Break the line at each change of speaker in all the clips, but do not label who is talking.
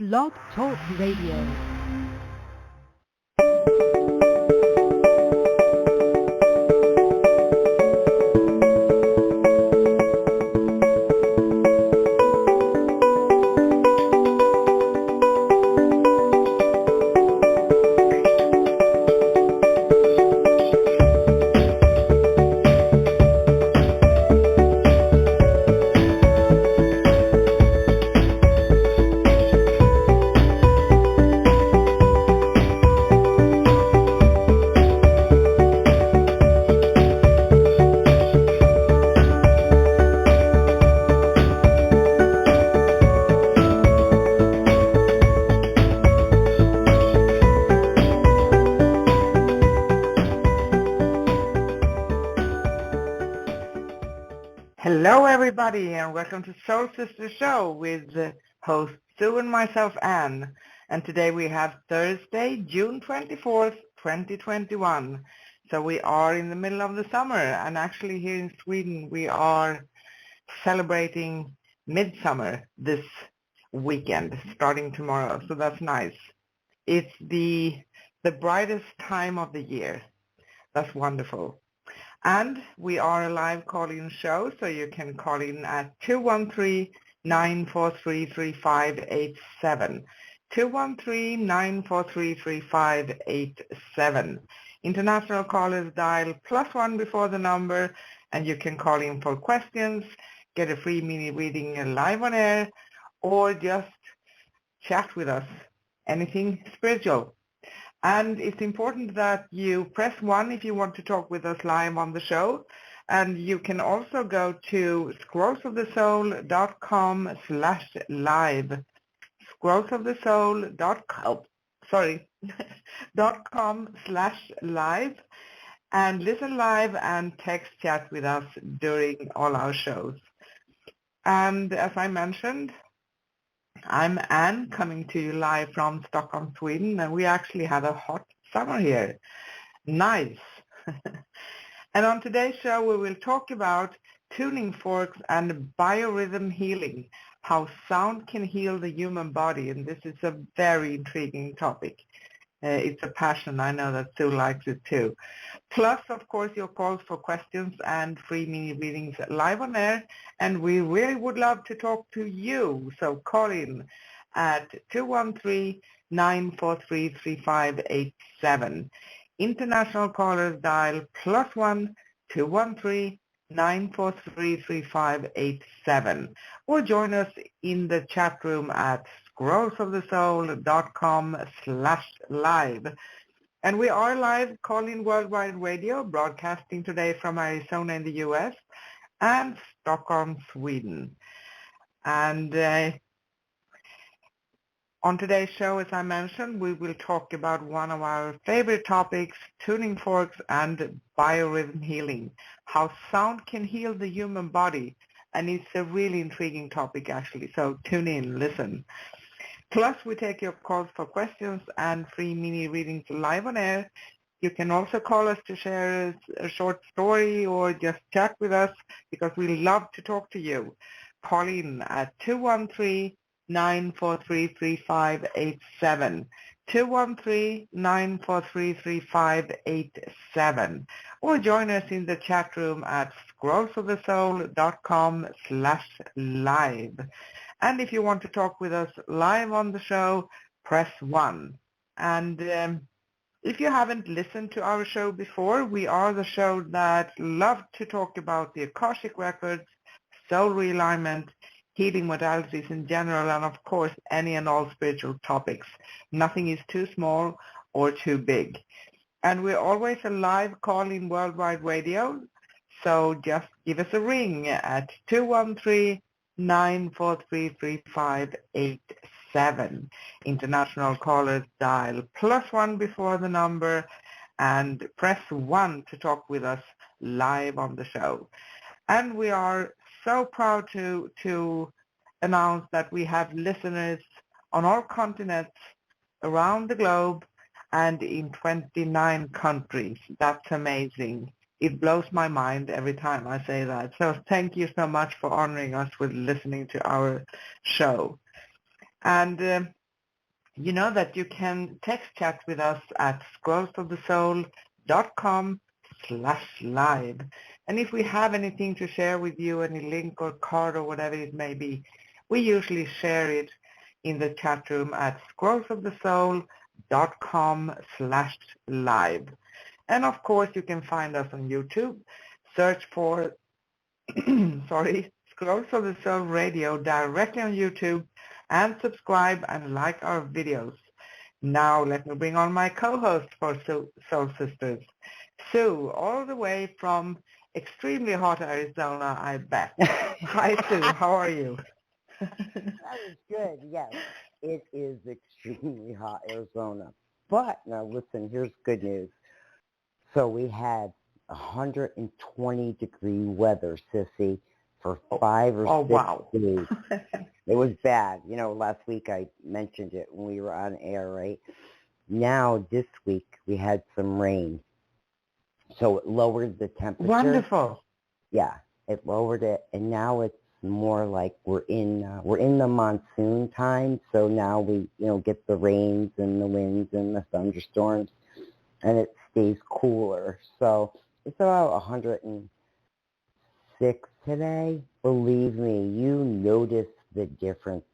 Blog Talk Radio.
Hello everybody and welcome to Soul Sister Show with host Sue and myself Anne. And today we have Thursday, June 24th, 2021. So we are in the middle of the summer, and actually here in Sweden we are celebrating midsummer this weekend starting tomorrow. So that's nice. It's the brightest time of the year. That's wonderful. And we are a live call-in show, so you can call in at 213-943-3587. 213-943-3587. International callers dial +1 before the number, and you can call in for questions, get a free mini reading live on air, or just chat with us, anything spiritual. And it's important that you press 1 if you want to talk with us live on the show. And you can also go to scrollsofthesoul.com/live. scrollsofthesoul.com/live, and listen live and text chat with us during all our shows. And as I mentioned, I'm Anne, coming to you live from Stockholm, Sweden, and we actually have a hot summer here. Nice. And on today's show we will talk about tuning forks and biorhythm healing, how sound can heal the human body, and this is a very intriguing topic. It's a passion. I know that Sue likes it too. Plus, of course, your calls for questions and free mini readings live on air. And we really would love to talk to you. So call in at 213-943-3587. International callers dial +1 213-943-3587. Or join us in the chat room at scrollsofthesoul.com/live. And we are live calling worldwide radio, broadcasting today from Arizona in the U.S. and Stockholm, Sweden. And on today's show, as I mentioned, we will talk about one of our favorite topics, tuning forks and biorhythm healing, how sound can heal the human body. And it's a really intriguing topic, actually. So tune in, listen. Plus, we take your calls for questions and free mini readings live on air. You can also call us to share a short story or just chat with us, because we love to talk to you. Call in at 213-943-3587. 213-943-3587. Or join us in the chat room at scrollsofthesoul.com/live. And if you want to talk with us live on the show, press 1. And if you haven't listened to our show before, we are the show that love to talk about the Akashic Records, soul realignment, healing modalities in general, and of course any and all spiritual topics. Nothing is too small or too big. And we're always a live call-in worldwide radio, so just give us a ring at 213-943-3587. International callers dial +1 before the number and press 1 to talk with us live on the show. And we are so proud to announce that we have listeners on all continents around the globe and in 29 countries. That's amazing. It blows my mind every time I say that. So thank you so much for honoring us with listening to our show. And you know that you can text chat with us at scrollsofthesoul.com/live. And if we have anything to share with you, any link or card or whatever it may be, we usually share it in the chat room at scrollsofthesoul.com/live. And of course, you can find us on YouTube. Search for, Scrolls of the Soul Radio directly on YouTube, and subscribe and like our videos. Now let me bring on my co-host for Soul Sisters, Sue, all the way from extremely hot Arizona, I bet. Hi, Sue. How are you?
That is good. Yes, it is extremely hot Arizona. But now listen, here's good news. So we had 120-degree weather, Sissy, for 5 or 6
wow.
days. It was bad. You know, last week I mentioned it when we were on air, right? Now this week we had some rain. So it lowered the temperature.
Wonderful.
Yeah, it lowered it, and now it's more like we're in the monsoon time. So now we get the rains and the winds and the thunderstorms, and it stays cooler. So it's about 106 today. Believe me, you notice the difference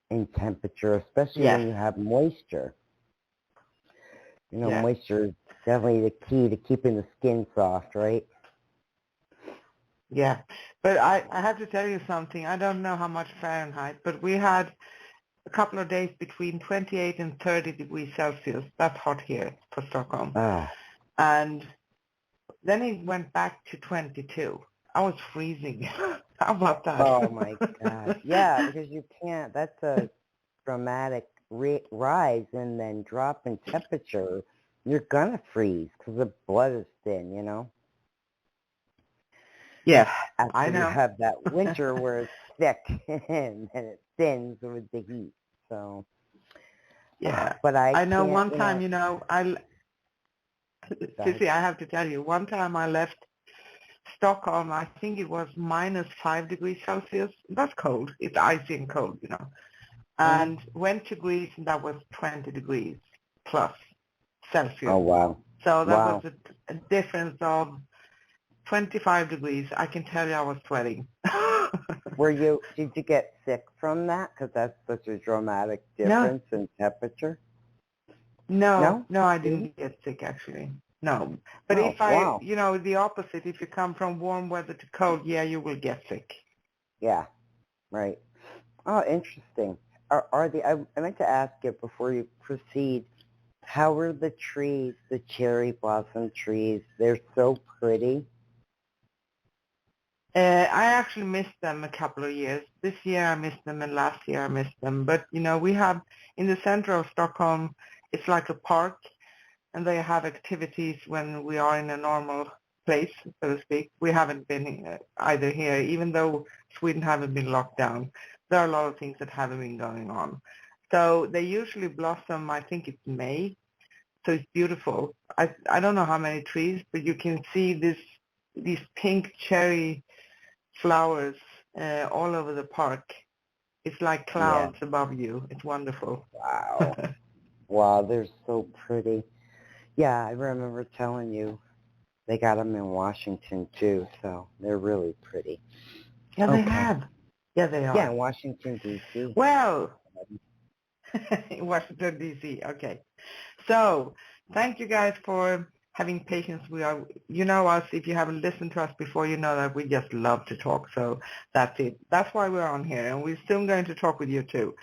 in temperature, especially when you have moisture. Moisture is definitely the key to keeping the skin soft, right?
Yeah, but I have to tell you something. I don't know how much Fahrenheit, but we had a couple of days between 28 and 30 degrees Celsius. That's hot here for Stockholm. And then it went back to 22. I was freezing. How about that?
Oh, my God. Yeah, because you can't. That's a dramatic rise and then drop in temperature. You're going to freeze because the blood is thin,
Yeah,
After
I know.
you have that winter where it's thick and then it thins with the heat. So,
yeah.
But I
know
can't,
one time, Sissy, I have to tell you, one time I left Stockholm, I think it was -5 degrees Celsius. That's cold. It's icy and cold, and went to Greece, and that was 20 degrees plus Celsius.
Oh, wow.
So that was a difference of 25 degrees. I can tell you I was sweating.
Did you get sick from that? Because that's such a dramatic difference in temperature.
No, I didn't get sick, actually. No. But if the opposite, if you come from warm weather to cold, yeah, you will get sick.
Yeah, right. Oh, interesting. I meant to ask you before you proceed, how are the trees, the cherry blossom trees? They're so pretty.
I actually missed them a couple of years. This year I missed them, and last year I missed them. But, we have, in the center of Stockholm, it's like a park, and they have activities when we are in a normal place, so to speak. We haven't been either here, even though Sweden haven't been locked down. There are a lot of things that haven't been going on. So they usually blossom, I think it's May, so it's beautiful. I don't know how many trees, but you can see these pink cherry flowers all over the park. It's like clouds above you. It's wonderful.
Wow. Wow, they're so pretty. Yeah, I remember telling you they got them in Washington too, so they're really pretty.
Yeah, they have. Yeah, they are.
Yeah, Washington, D.C.
Well, Washington, D.C. Okay. So thank you guys for having patience. You know us. If you haven't listened to us before, you know that we just love to talk. So that's it. That's why we're on here, and we're still going to talk with you too.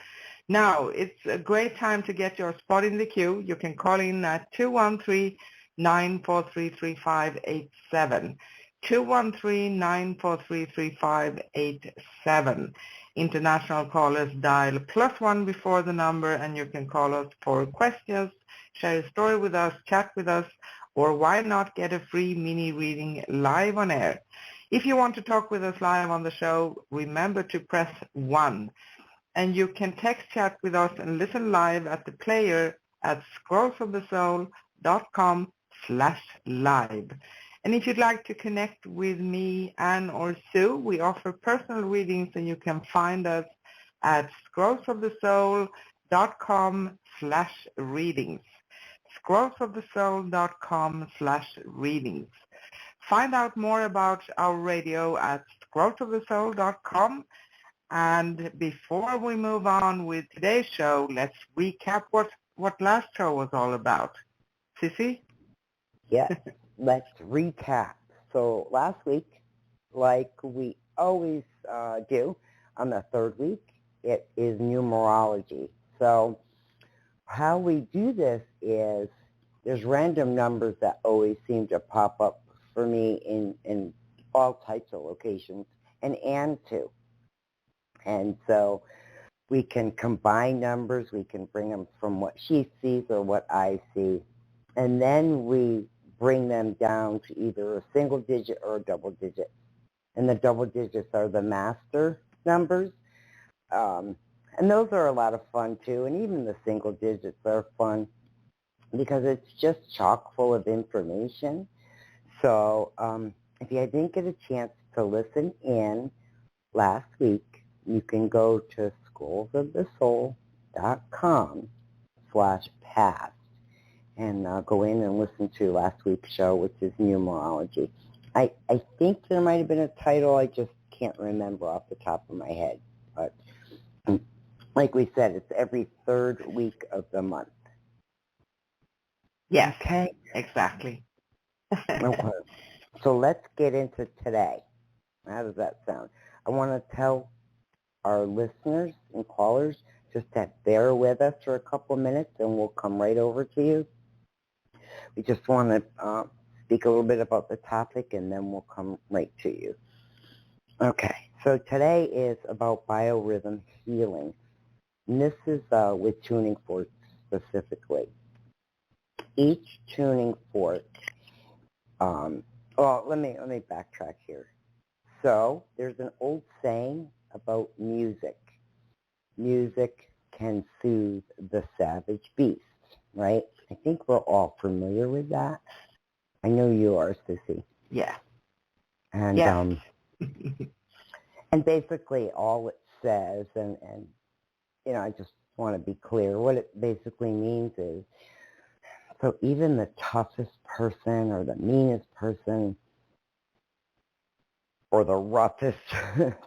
Now, it's a great time to get your spot in the queue. You can call in at 213-943-3587. 213-943-3587. International callers dial +1 before the number, and you can call us for questions, share a story with us, chat with us, or why not get a free mini reading live on air. If you want to talk with us live on the show, remember to press 1. And you can text chat with us and listen live at the player at scrollsofthesoul.com/live. And if you'd like to connect with me, Anne, or Sue, we offer personal readings, and you can find us at Scrolls of the Soul scrollsofthesoul.com/readings. scrollsofthesoul.com/readings. Find out more about our radio at scrollsofthesoul.com. And before we move on with today's show, let's recap what last show was all about. Sissy?
Yes, let's recap. So last week, like we always do on the third week, it is numerology. So how we do this is there's random numbers that always seem to pop up for me in all types of locations, and too. And so we can combine numbers, we can bring them from what she sees or what I see, and then we bring them down to either a single digit or a double digit. And the double digits are the master numbers. And those are a lot of fun too, and even the single digits are fun because it's just chock full of information. So if you didn't get a chance to listen in last week, you can go to scrollsofthesoul.com/past and go in and listen to last week's show, which is numerology. I think there might have been a title, I just can't remember off the top of my head. But like we said, it's every third week of the month.
Yes,
okay,
exactly.
Okay. So let's get into today. How does that sound? I want to tell our listeners and callers just to bear with us for a couple minutes and we'll come right over to you. We just want to speak a little bit about the topic and then we'll come right to you. Okay, so today is about biorhythm healing. And this is with tuning forks specifically. Each tuning fork, let me backtrack here. So there's an old saying about music. Music can soothe the savage beast, right? I think we're all familiar with that. I know you are, Sissy.
Yeah.
And
yeah.
And basically all it says, and you know, I just want to be clear, what it basically means is, so even the toughest person or the meanest person or the roughest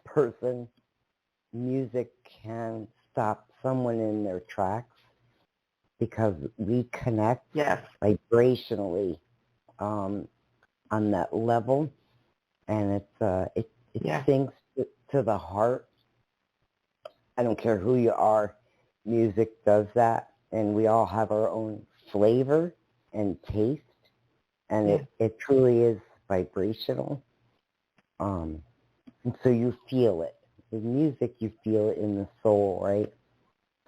person, music can stop someone in their tracks because we connect vibrationally on that level, and it sinks to the heart. I don't care who you are, music does that, and we all have our own flavor and taste, and it truly is vibrational. And so you feel it. With music, you feel it in the soul, right?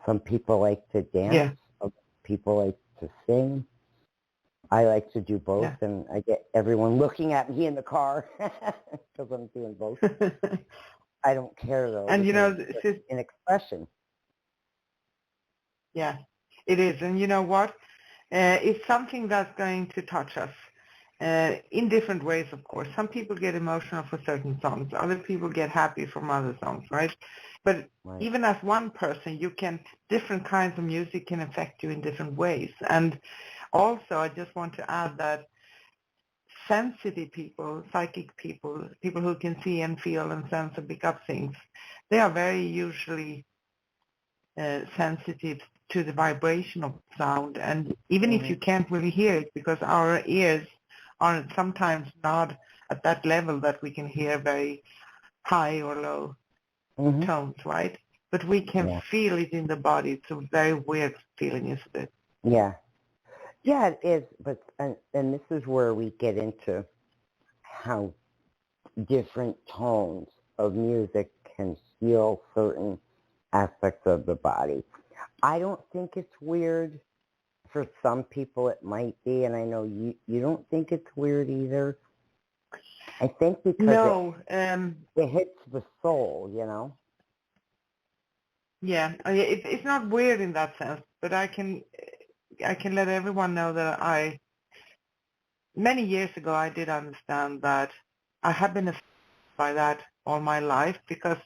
Some people like to dance. Some people like to sing. I like to do both, and I get everyone looking at me in the car because I'm doing both. I don't care, though.
And, you know,
it's an expression.
Yeah, it is. And you know what? It's something that's going to touch us in different ways, of course. Some people get emotional for certain songs. Other people get happy from other songs, right? But even as one person, different kinds of music can affect you in different ways. And also, I just want to add that sensitive people, psychic people, people who can see and feel and sense and pick up things, they are very usually sensitive to the vibration of sound. And even if you can't really hear it, because our ears are sometimes not at that level that we can hear very high or low tones, right? But we can feel it in the body. It's a very weird feeling, isn't it?
Yeah. Yeah, it is. But and this is where we get into how different tones of music can heal certain aspects of the body. I don't think it's weird. For some people it might be, and I know you don't think it's weird either. I think because it hits the soul, you know?
Yeah, it's not weird in that sense, but I can let everyone know that many years ago I did understand that I have been affected by that all my life because,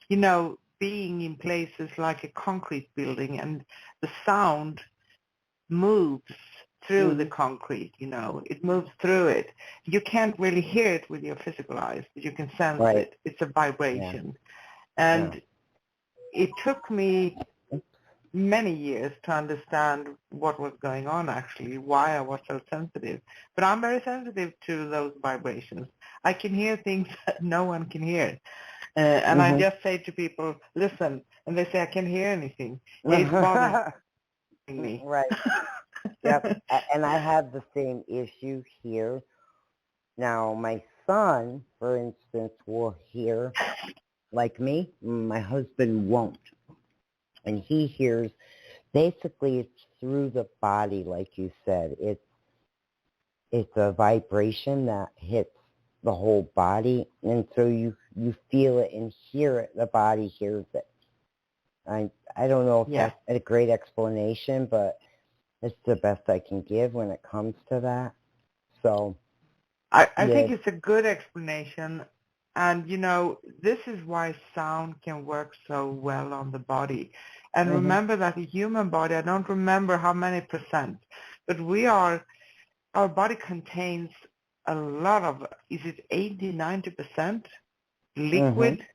you know, being in places like a concrete building, and the sound moves through the concrete, it moves through it. You can't really hear it with your physical eyes, but you can sense
Right.
it. It's a vibration.
Yeah.
And it took me many years to understand what was going on, actually, why I was so sensitive. But I'm very sensitive to those vibrations. I can hear things that no one can hear. And I just say to people, listen, and they say, I can't hear anything. It's bothering me.
Right. Yep. And I have the same issue here. Now, my son, for instance, will hear like me. My husband won't. And he hears, basically it's through the body, like you said. It's a vibration that hits the whole body, and so you feel it and hear it. The body hears it. I don't know if that's a great explanation, but it's the best I can give when it comes to that. So
I think it's a good explanation. And, this is why sound can work so well on the body. And remember that the human body, I don't remember how many percent, but our body contains a lot of, is it 80, 90% liquid?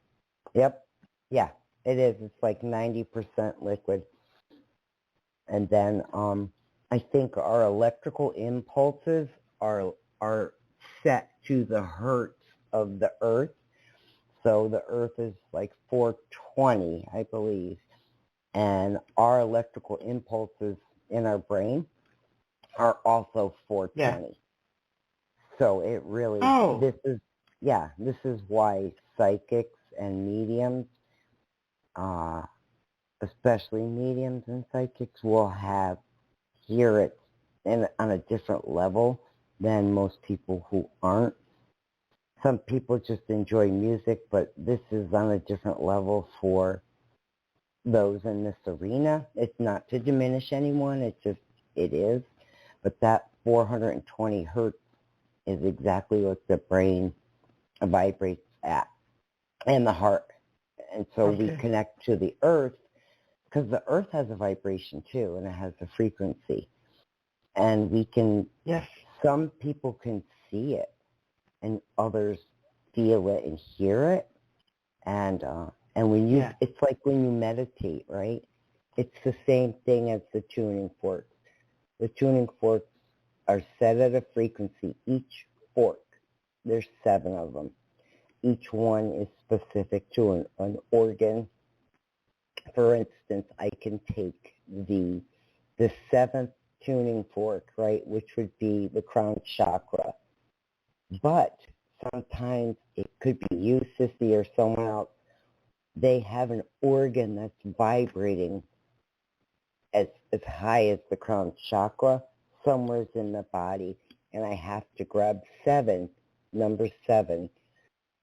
Yep. Yeah, it is. It's like 90% liquid. And then I think our electrical impulses are set to the hertz of the earth. So the earth is like 420, I believe. And our electrical impulses in our brain are also 420. Yeah. So it really, this is why psychics and mediums, especially mediums and psychics, will hear it on a different level than most people who aren't. Some people just enjoy music, but this is on a different level for those in this arena. It's not to diminish anyone, it is. But that 420 hertz is exactly what the brain vibrates at, and the heart. And so we connect to the earth, because the earth has a vibration too, and it has a frequency. And we can, some people can see it, and others feel it and hear it. And when you, it's like when you meditate, right? It's the same thing as the tuning forks. The tuning forks are set at a frequency. Each fork, there's 7 of them. Each one is specific to an organ. For instance, I can take the 7th tuning fork, right, which would be the crown chakra. But sometimes it could be you, Sissy, or someone else. They have an organ that's vibrating as high as the crown chakra, somewhere in the body, and I have to grab 7, number 7,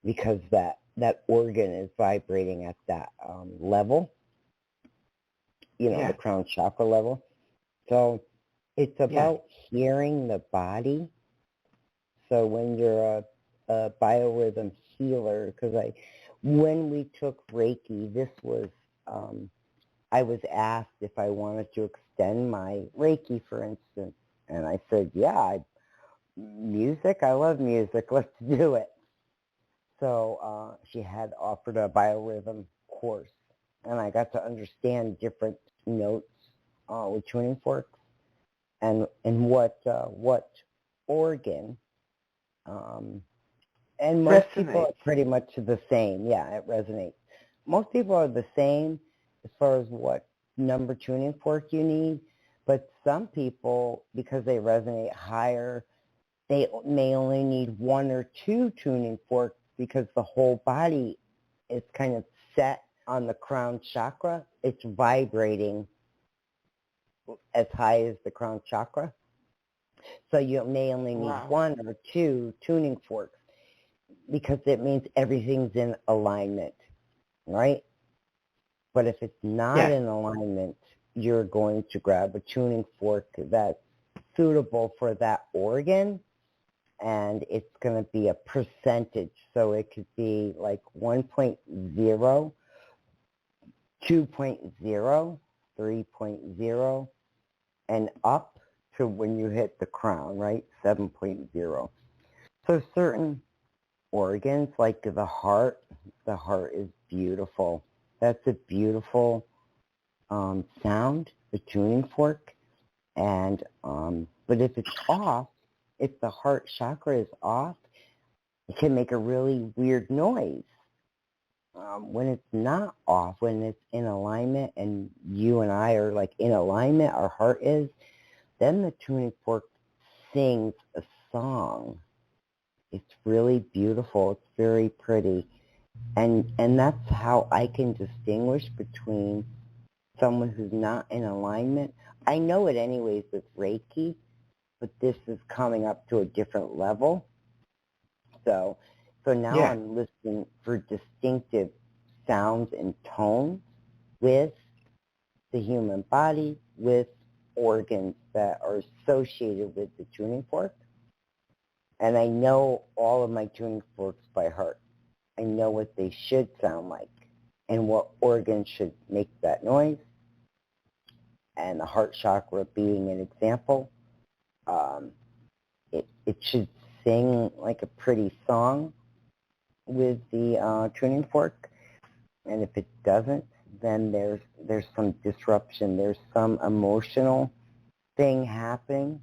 because that organ is vibrating at that level, the crown chakra level. So it's about hearing the body. So when you're a biorhythm healer, because when we took Reiki, this was, I was asked if I wanted to extend my Reiki, for instance. And I said, music, I love music, let's do it. So she had offered a biorhythm course, and I got to understand different notes with tuning forks and what organ. And most people are pretty much the same. Yeah, it resonates. Most people are the same as far as what number tuning fork you need, but some people, because they resonate higher, they may only need 1 or 2 tuning forks because the whole body is kind of set on the crown chakra. It's vibrating as high as the crown chakra. So you may only need 1 or 2 tuning forks, because it means everything's in alignment, right? But if it's not in alignment, you're going to grab a tuning fork that's suitable for that organ, and it's going to be a percentage. So it could be like 1.0 2.0, 3.0, and up to when you hit the crown, right? 7.0. So certain organs like the heart is beautiful. That's a beautiful sound, the tuning fork. And but if it's off, if the heart chakra is off, it can make a really weird noise. When it's not off, when it's in alignment, and you and I are like in alignment, our heart is, then the tuning fork sings a song. It's really beautiful. It's very pretty. And that's how I can distinguish between someone who's not in alignment. I know it anyways with Reiki, but this is coming up to a different level. So now I'm listening for distinctive sounds and tones with the human body, with organs that are associated with the tuning fork. And I know all of my tuning forks by heart. I know what they should sound like and what organ should make that noise. And the heart chakra being an example, it should sing like a pretty song with the tuning fork. And if it doesn't, then there's some disruption. There's some emotional thing happening,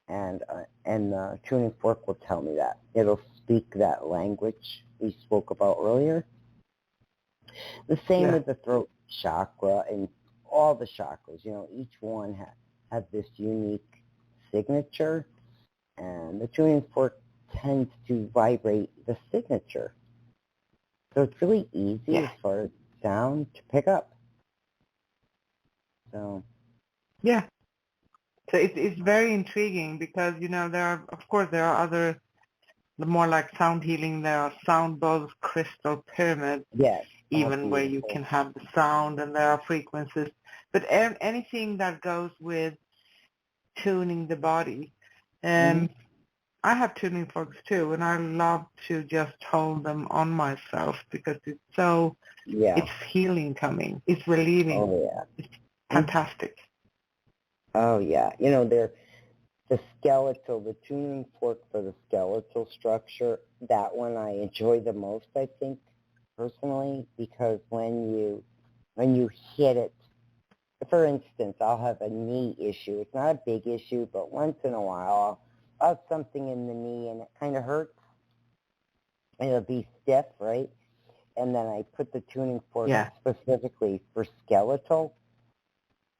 and the tuning fork will tell me that. It'll speak that language we spoke about earlier. The same with the throat chakra and all the chakras. You know, each one has this unique signature, and the tuning fork tends to vibrate the signature. So it's really easy as far as sound to pick up. So
So it's very intriguing because, you know, there are other, the more like sound healing, there are sound bowls, crystal pyramids, even where you can have the sound, and there are frequencies. But anything that goes with tuning the body. And I have tuning forks too, and I love to just hold them on myself because it's so, it's healing coming. It's relieving.
Oh, yeah.
It's fantastic.
Oh, yeah. You know, the tuning fork for the skeletal structure, that one I enjoy the most, I think, personally, because when you hit it, for instance, I'll have a knee issue. It's not a big issue, but once in a while I'll have something in the knee and it kind of hurts. And it'll be stiff, right? And then I put the tuning fork specifically for skeletal,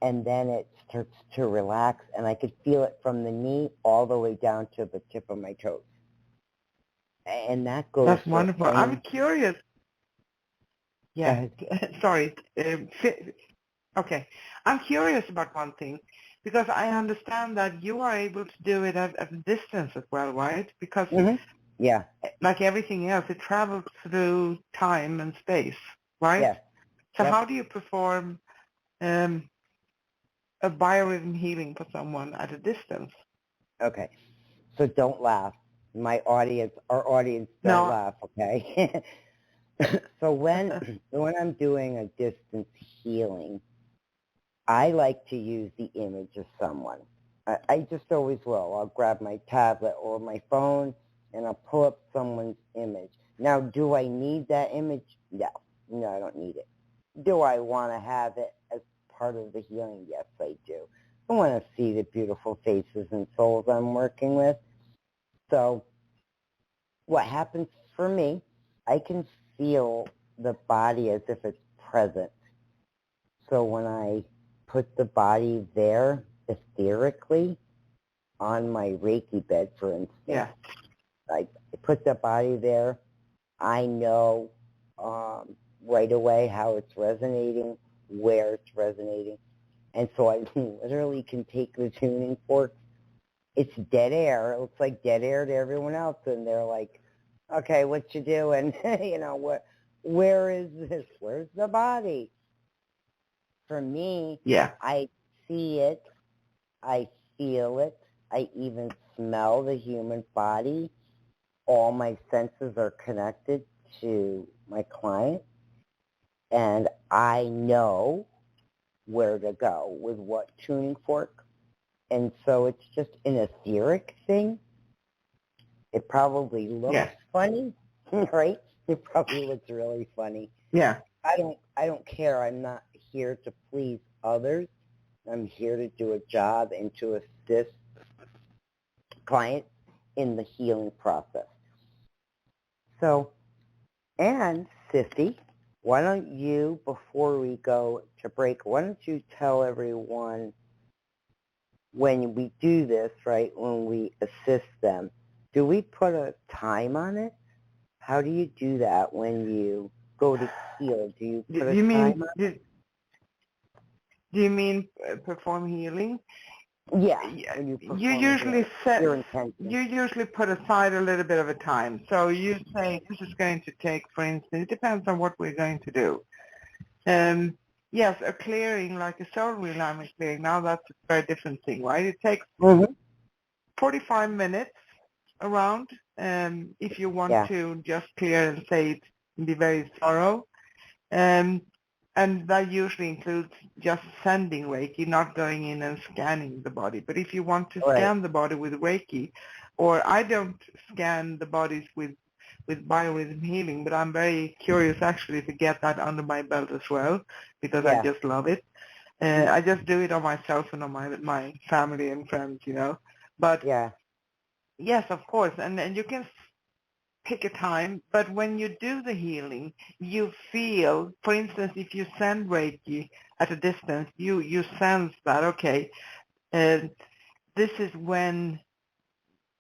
and then it starts to relax, and I could feel it from the knee all the way down to the tip of my toes. And that goes...
That's wonderful. I'm curious. Yeah, sorry. Okay. I'm curious about one thing, because I understand that you are able to do it at a distance as well, right? Because like everything else, it travels through time and space, right?
Yeah.
So how do you perform a biorhythm healing for someone at a distance?
Okay. So don't laugh. Our audience, don't laugh, okay? So when I'm doing a distance healing, I like to use the image of someone. I just always will. I'll grab my tablet or my phone, and I'll pull up someone's image. Now, do I need that image? No, I don't need it. Do I want to have it as part of the healing? Yes, I do. I want to see the beautiful faces and souls I'm working with. So what happens for me, I can feel the body as if it's present. So when I put the body there etherically on my Reiki bed, for instance, I put the body there, I know right away how it's resonating, where it's resonating. And so I literally can take the tuning fork. It's dead air. It looks like dead air to everyone else, and they're like, okay, what you doing? You know, where is this? Where's the body? For me, I see it, I feel it, I even smell the human body. All my senses are connected to my client, and I know where to go with what tuning fork. And so it's just an etheric thing. It probably looks funny, right? It probably looks really funny.
Yeah.
I don't care. I'm not here to please others. I'm here to do a job and to assist clients in the healing process. So, and Sissy, why don't you, before we go to break, why don't you tell everyone when we do this, right, when we assist them, do we put a time on it? How do you do that when you go to heal? Do you put a time on it?
Do you mean perform healing?
Yeah.
You usually
your intention.
You usually put aside a little bit of a time. So you say this is going to take, for instance, it depends on what we're going to do. Yes, a clearing like a soul realignment clearing. Now that's a very different thing, right? It takes 45 minutes around. If you want to just clear and say it and be very thorough. And that usually includes just sending Reiki, not going in and scanning the body. But if you want to scan the body with Reiki, or I don't scan the bodies with biorhythm healing, but I'm very curious actually to get that under my belt as well, because I just love it. I just do it on myself and on my family and friends, you know. But yes, of course, and you can pick a time, but when you do the healing, you feel, for instance, if you send Reiki at a distance, you sense that, okay, this is when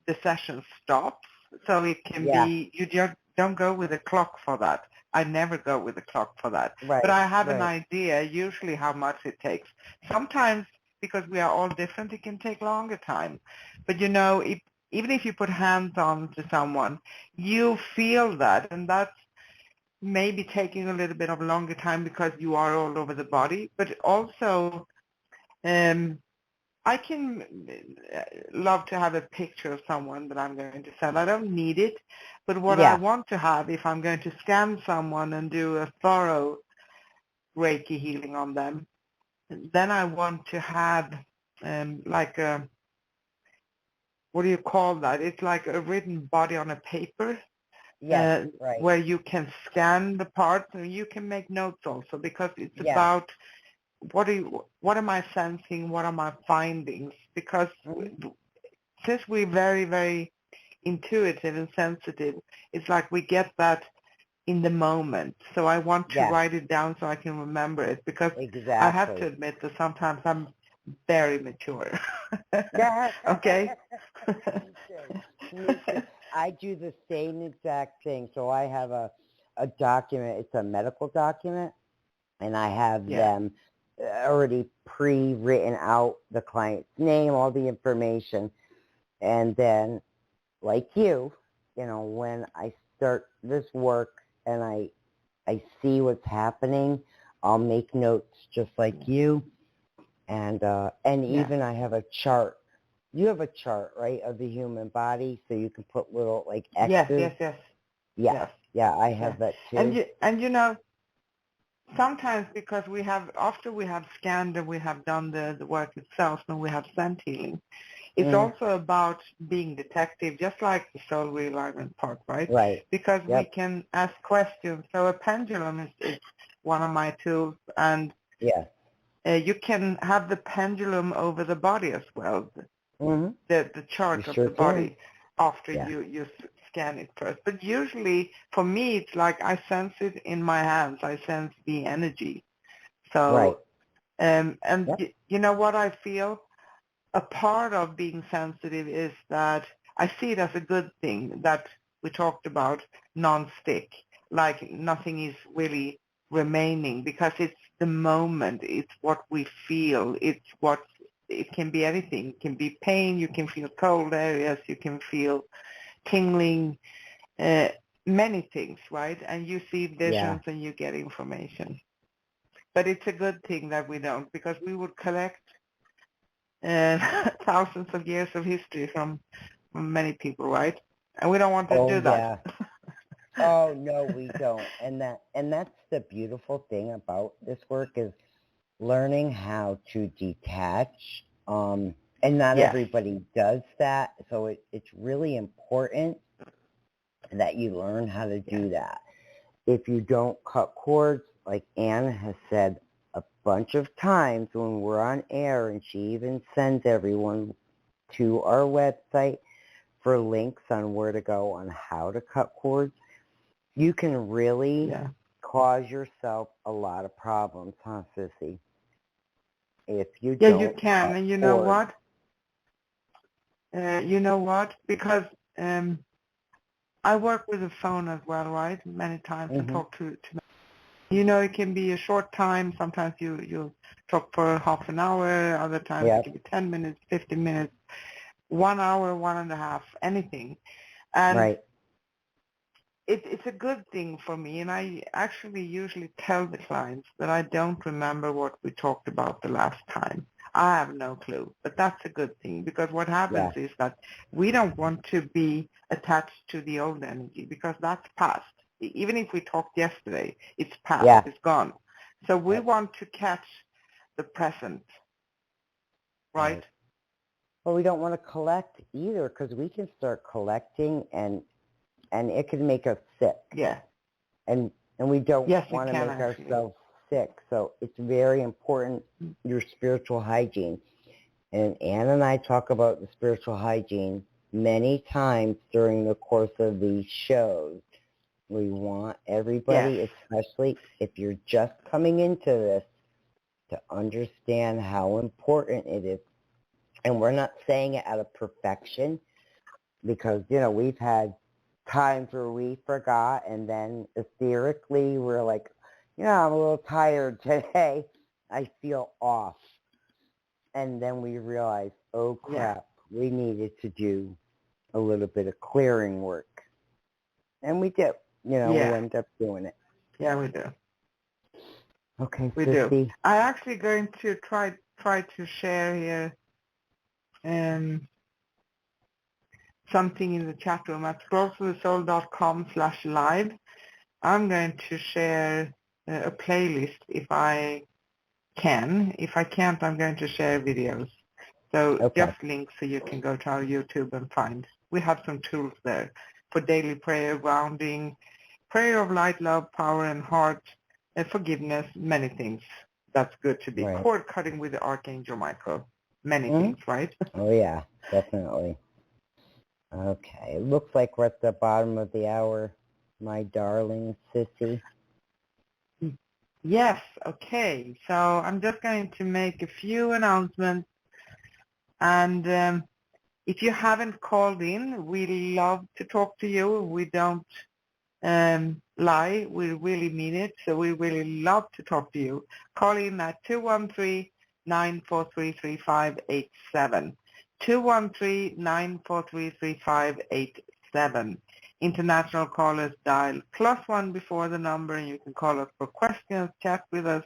the session stops. So it can be, you just don't go with a clock for that. I never go with a clock for that. But I have an idea usually how much it takes. Sometimes, because we are all different, it can take longer time. But you know, even if you put hands on to someone, you feel that, and that's maybe taking a little bit of longer time because you are all over the body. But also, I can love to have a picture of someone that I'm going to send. I don't need it, but what I want to have, if I'm going to scan someone and do a thorough Reiki healing on them, then I want to have like a, what do you call that? It's like a written body on a paper. Where you can scan the parts, and you can make notes also, because it's about what am I sensing, what are my findings, because since we're very, very intuitive and sensitive, it's like we get that in the moment. So I want to write it down so I can remember it, because I have to admit that sometimes I'm very mature. Okay?
Me too. I do the same exact thing. So I have a document. It's a medical document, and I have them already pre-written out, the client's name, all the information. And then, like you know, when I start this work and I see what's happening, I'll make notes just like you. And even I have a chart. You have a chart, right, of the human body, so you can put little like X's. Yes. Yeah, I have that too.
And you know, sometimes because after we have scanned and we have done the work itself and we have sent healing, it's also about being detective, just like the soul realignment part, right?
Right.
Because we can ask questions. So a pendulum is one of my tools, and you can have the pendulum over the body as well. The chart of the body after you scan it first. But usually for me it's like I sense it in my hands. I sense the energy. So you know what I feel? A part of being sensitive is that I see it as a good thing that we talked about non-stick, like nothing is really remaining, because it's the moment, it's what we feel, it can be anything. It can be pain, you can feel cold areas, you can feel tingling, many things, right? And you see visions and you get information. But it's a good thing that we don't, because we would collect thousands of years of history from many people, right? And we don't want to do that.
Oh no, we don't. And that's the beautiful thing about this work is learning how to detach. And not
Yes.
everybody does that. So it's really important that you learn how to
Yeah.
do that. If you don't cut cords, like Anna has said a bunch of times when we're on air, and she even sends everyone to our website for links on where to go on how to cut cords, you can really
Yeah.
cause yourself a lot of problems, huh, Sissy? If you
Yeah, you
don't
can.
cut
And you know
cords.
what? Because I work with the phone as well, right? Many times and
Hmm.
talk to it can be a short time. Sometimes you talk for half an hour. Other times it
Yep.
can be 10 minutes, 15 minutes, 1 hour, 1.5, anything. And
Right.
it's a good thing for me. And I actually usually tell the clients that I don't remember what we talked about the last time. I have no clue. But that's a good thing because what happens
Yeah.
is that we don't want to be attached to the old energy because that's past. Even if we talked yesterday, it's past,
Yeah.
it's gone. So we
Yep.
want to catch the present, right?
Right. Well, we don't want to collect either because we can start collecting and it can make us sick.
Yeah.
And we don't
Yes, it
want to
can
make
actually.
ourselves sick. So it's very important, your spiritual hygiene. And Ann and I talk about the spiritual hygiene many times during the course of these shows. We want
Yes.
everybody, especially if you're just coming into this, to understand how important it is. And we're not saying it out of perfection because, we've had times where we forgot and then etherically we're like, I'm a little tired today. I feel off. And then we realize, oh
Yeah.
crap, we needed to do a little bit of clearing work. And we do. We
Yeah.
end up doing it.
Yeah, we do.
Okay,
We do.
Sissy.
I'm actually going to try to share here something in the chat room at growthofthesoul.com/live. I'm going to share a playlist if I can. If I can't, I'm going to share videos. So
Okay.
just links so you can go to our YouTube and find. We have some tools there for daily prayer, grounding, prayer of light, love, power, and heart, and forgiveness, many things. That's good to be.
Right.
Cord cutting with the Archangel Michael. Many
Hmm.
things, right?
Oh, yeah, definitely. Okay. It looks like we're at the bottom of the hour, my darling Sissy.
Yes, okay. So I'm just going to make a few announcements. And if you haven't called in, we love to talk to you. We don't lie. We really mean it. So we really love to talk to you. Call in at 213-943-3587. 213-943-3587. International callers dial +1 before the number, and you can call us for questions, chat with us,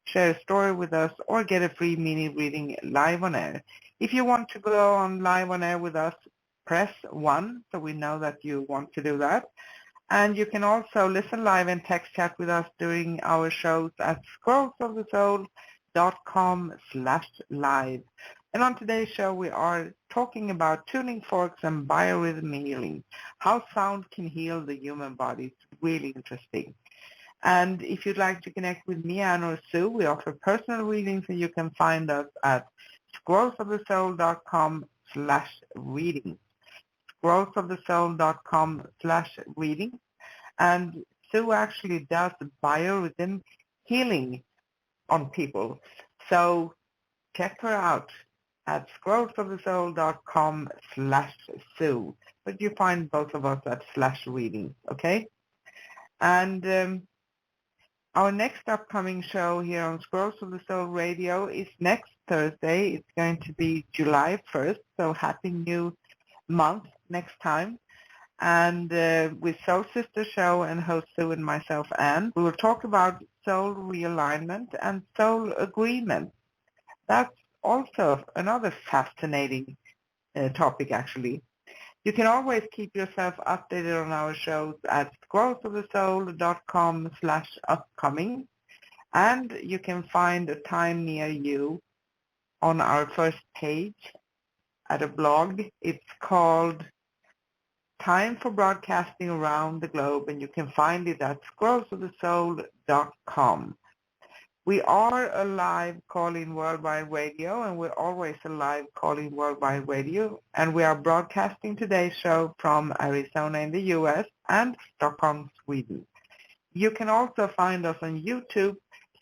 share a story with us, or get a free mini reading live on air. If you want to go on live on air with us, press 1 so we know that you want to do that. And you can also listen live and text chat with us during our shows at scrollsofthesoul.com/live. And on today's show, we are talking about tuning forks and biorhythm healing, how sound can heal the human body. It's really interesting. And if you'd like to connect with me, Anne, or Sue, we offer personal readings, and you can find us at scrollsofthesoul.com/reading. growthofthesoul.com/reading. And Sue actually does biorhythm healing on people. So check her out at growthofthesoul.com/Sue. But you find both of us at /reading, okay? And our next upcoming show here on Scrolls of the Soul Radio is next Thursday. It's going to be July 1st, so happy new month next time. And with Soul Sister Show and host Sue and myself, Anne, we will talk about soul realignment and soul agreement. That's also another fascinating topic, actually. You can always keep yourself updated on our shows at scrollsofthesoul.com/upcoming, and you can find a time near you on our first page at a blog. It's called Time for Broadcasting Around the Globe, and you can find it at scrollsofthesoul.com. We are a live call-in worldwide radio, and we're always a live call-in worldwide radio, and we are broadcasting today's show from Arizona in the U.S. and Stockholm, Sweden. You can also find us on YouTube.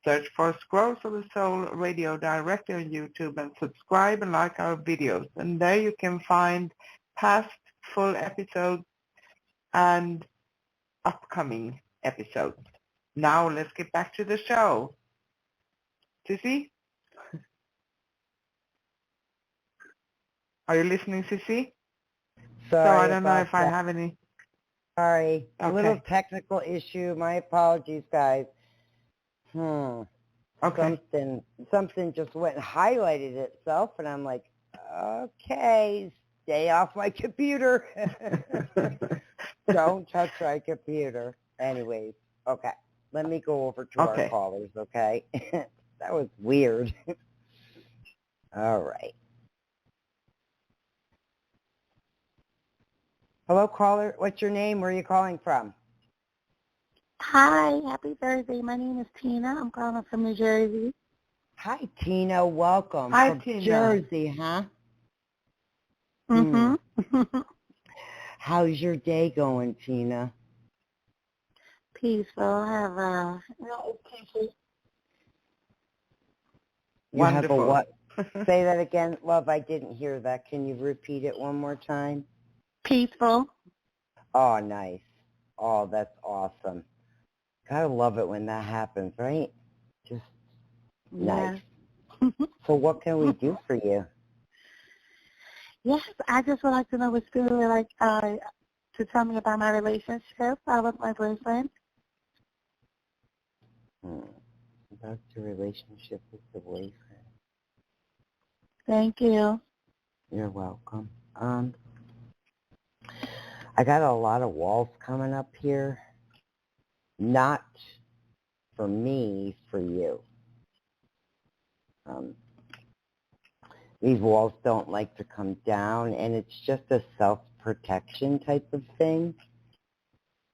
Search for Scrolls of the Soul Radio directly on YouTube and subscribe and like our videos. And there you can find past full episodes and upcoming episodes. Now let's get back to the show. Sissy? Are you listening, Sissy?
Sorry
So I don't know if I
that.
have any.
Sorry.
Okay.
A little technical issue. My apologies, guys.
Okay.
Something just went and highlighted itself, and I'm like, okay, stay off my computer. Don't touch my computer. Anyways, okay. Let me go over to our callers, okay? That was weird. All right. Hello, caller. What's your name? Where are you calling from?
Hi, happy Thursday. My name is Tina. I'm calling from New Jersey.
Hi, Tina. Welcome.
Hi,
from
Tina.
Jersey, huh?
Mm-hmm.
How's your day going, Tina?
Peaceful. I have peaceful.
You have a
Wonderful.
what? Say that again, love. I didn't hear that. Can you repeat it one more time?
Peaceful.
Oh, nice. Oh, that's awesome. Gotta love it when that happens, right? Just nice.
Yeah.
So what can we do for you?
Yes, I just would like to know what Spirit would like to tell me about my relationship with my boyfriend.
About your relationship with the boyfriend.
Thank you.
You're welcome. I got a lot of walls coming up here. Not for me, for you. These walls don't like to come down, and it's just a self-protection type of thing.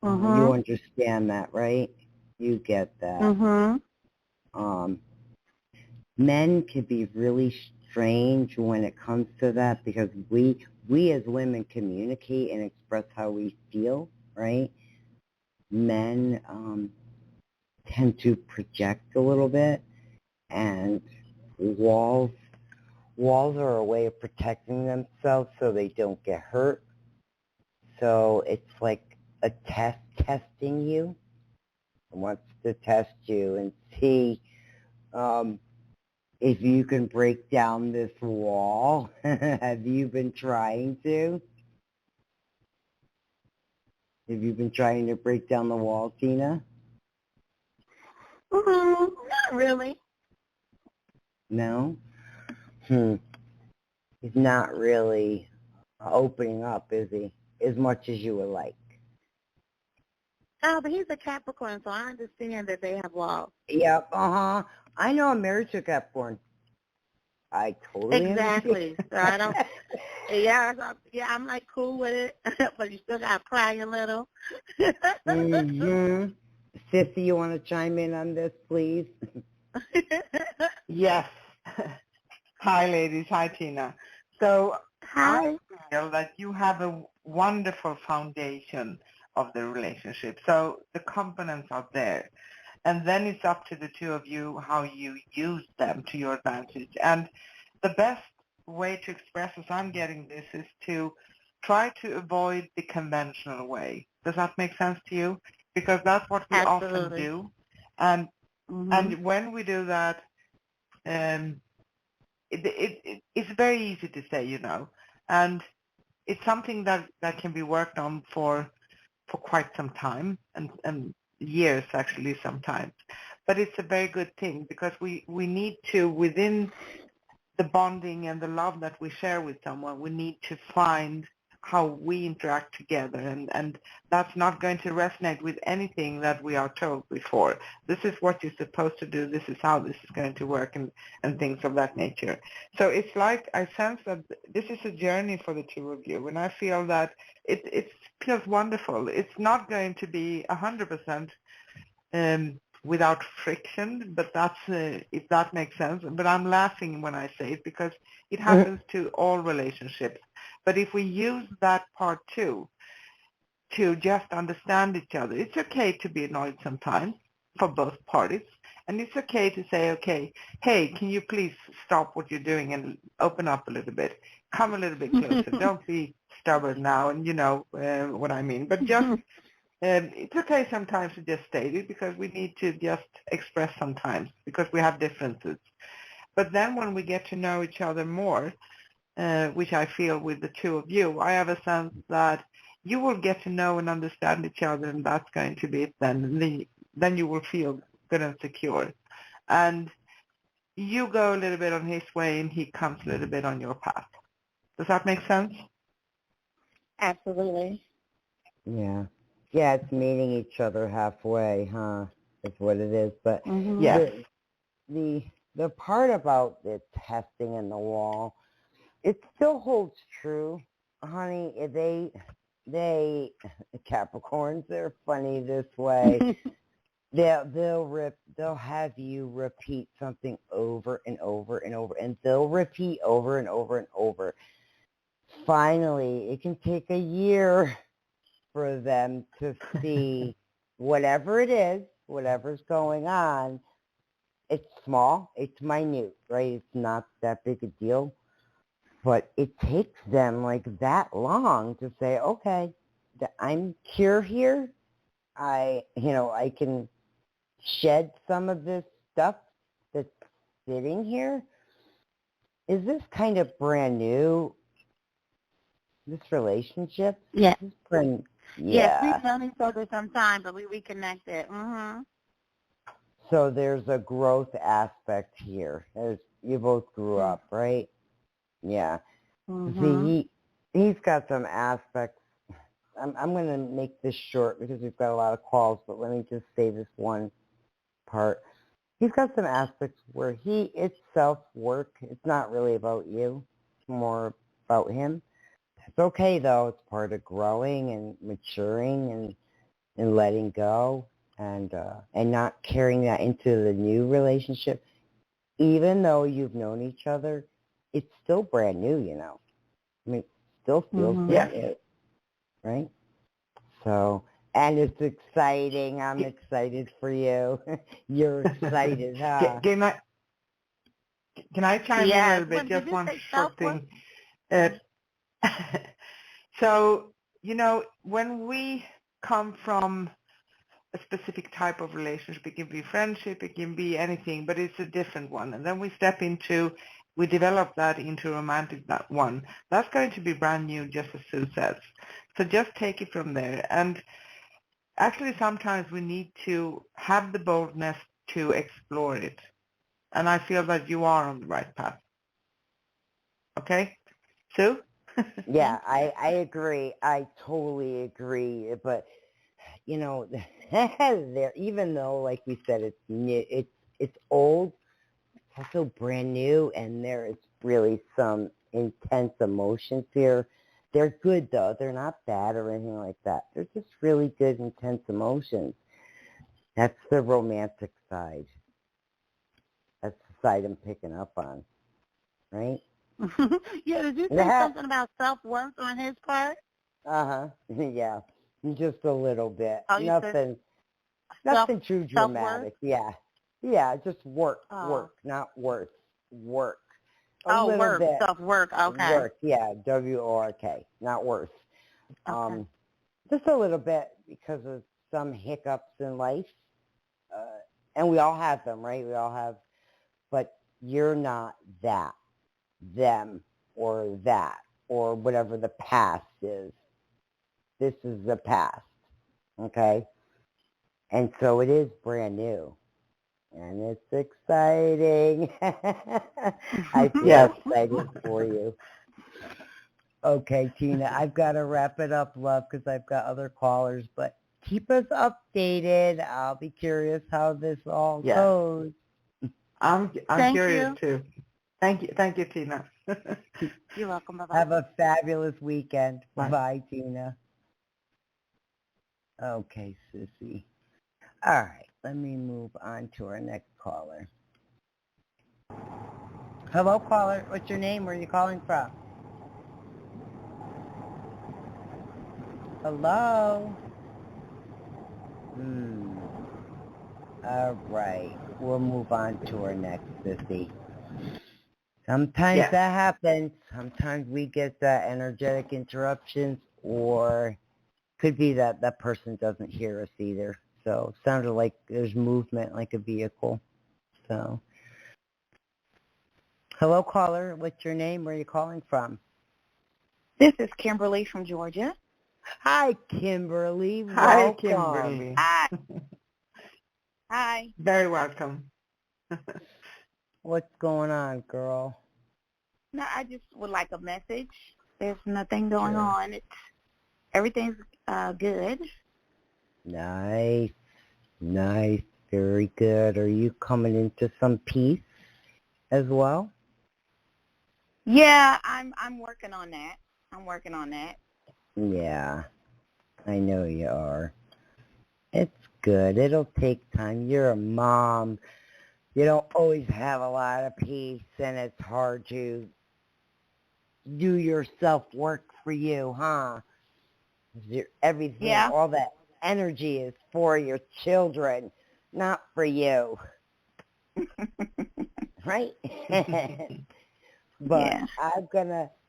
Mm-hmm.
You understand that, right? You get that.
Mm-hmm.
Men can be really strange when it comes to that because we as women communicate and express how we feel, right? Men tend to project a little bit, and walls are a way of protecting themselves so they don't get hurt. So it's like a testing you. It wants to test you and see if you can break down this wall. Have you been trying to? Have you been trying to break down the wall, Tina?
Not really.
No? He's not really opening up, is he? As much as you would like.
Oh, but he's a Capricorn, so I understand that they have walls.
Yep, I know I'm married to a Capricorn. I totally
Exactly.
understand.
So I don't. Yeah, I'm like cool with it, but you still gotta pry a little.
Mm-hmm. Sissy, you want to chime in on this, please?
Yes. Hi, ladies. Hi, Tina. So
Hi.
I feel that you have a wonderful foundation of the relationship. So the components are there. And then it's up to the two of you how you use them to your advantage. And the best way to express as I'm getting this is to try to avoid the conventional way. Does that make sense to you? Because that's what we
Absolutely.
often do. And
Mm-hmm.
and when we do that, it's very easy to say, you know, and it's something that can be worked on for quite some time and years actually sometimes. But it's a very good thing because we need to, within the bonding and the love that we share with someone, we need to find how we interact together, and that's not going to resonate with anything that we are told before. This is what you're supposed to do, this is how this is going to work, and things of that nature. So it's like I sense that this is a journey for the two of you, and I feel that it feels wonderful. It's not going to be 100% without friction, but that's if that makes sense. But I'm laughing when I say it because it happens to all relationships. But if we use that part too, to just understand each other, it's okay to be annoyed sometimes for both parties. And it's okay to say, okay, hey, can you please stop what you're doing and open up a little bit? Come a little bit closer. Don't be stubborn now, and you know what I mean. But just it's okay sometimes to just state it because we need to just express sometimes because we have differences. But then when we get to know each other more, which I feel with the two of you, I have a sense that you will get to know and understand each other, and that's going to be it then. Then you will feel good and secure. And you go a little bit on his way and he comes a little bit on your path. Does that make sense?
Absolutely.
Yeah. Yeah, it's meeting each other halfway, huh? Is what it is. But
Yes.
the part about the testing and the wall, it still holds true, honey. They Capricorns, they're funny this way. They'll have you repeat something over and over and over, and they'll repeat over and over and over. Finally, it can take a year for them to see whatever it is, whatever's going on. It's small, it's minute, right? It's not that big a deal. But it takes them like that long to say, okay, I'm cure here. I can shed some of this stuff that's sitting here. Is this kind of brand new, this relationship?
Yes.
This brand,
Yes, we've known each other some time, but we reconnected.
So there's a growth aspect here. You both grew up, right? Yeah. See, he's got some aspects. I'm going to make this short because we've got a lot of calls, but let me just say this one part. He's got some aspects where it's self-work. It's not really about you. It's more about him. It's okay, though. It's part of growing and maturing and letting go and not carrying that into the new relationship. Even though you've known each other, it's still brand new, you know. I mean, it still feels brand new, right? So, and it's exciting. I'm excited for you. You're excited, huh?
Can I chime in a little bit? Just one short thing. So, when we come from a specific type of relationship, it can be friendship, it can be anything, but it's a different one. And then we develop that into a romantic one. That's going to be brand new, just as Sue says. So just take it from there. And actually, sometimes we need to have the boldness to explore it. And I feel that you are on the right path. Okay? Sue?
Yeah, I agree. I totally agree. But, there, even though, like we said, it's new, it's old, it's also brand new, and there is really some intense emotions here. They're good, though. They're not bad or anything like that. They're just really good, intense emotions. That's the romantic side. That's the side I'm picking up on, right?
Yeah, did you say something about self-worth on his part?
Yeah, just a little bit.
Oh,
Nothing too dramatic.
Self-worth?
Yeah, just work, not worth, work.
Work, bit. Self-work, okay.
Work, yeah, W-O-R-K, not worth.
Okay.
Just a little bit because of some hiccups in life, and we all have them, right? We all have, but you're not that, them, or that, or whatever the past is. This is the past, okay? And so it is brand new. And it's exciting. I feel excited for you. Okay, Tina, I've got to wrap it up, love, because I've got other callers, but keep us updated. I'll be curious how this all
Yes.
goes.
I'm
Thank
curious
you.
too. Thank you, Tina.
You're welcome. Bye-bye.
Have a fabulous weekend.
Bye.
Bye, Tina. Okay, Sissy. All right, let me move on to our next caller. Hello, caller. What's your name? Where are you calling from? Hello? All right. We'll move on to our next, Sissy. Sometimes
Yes.
that happens. Sometimes we get energetic interruptions, or could be that that person doesn't hear us either. So it sounded like there's movement like a vehicle. So, hello, caller. What's your name? Where are you calling from?
This is Kimberly from Georgia.
Hi, Kimberly.
Hi,
Welcome.
Kimberly.
Hi. Hi.
Very welcome.
What's going on, girl?
No, I just would like a message. There's nothing going
Sure.
on. Everything's good.
Nice. Nice. Very good. Are you coming into some peace as well?
Yeah, I'm working on that.
Yeah, I know you are. It's good. It'll take time. You're a mom. You don't always have a lot of peace, and it's hard to do your self-work for you, huh? Everything,
Yeah.
all that energy is for your children, not for you. Right? But
Yeah.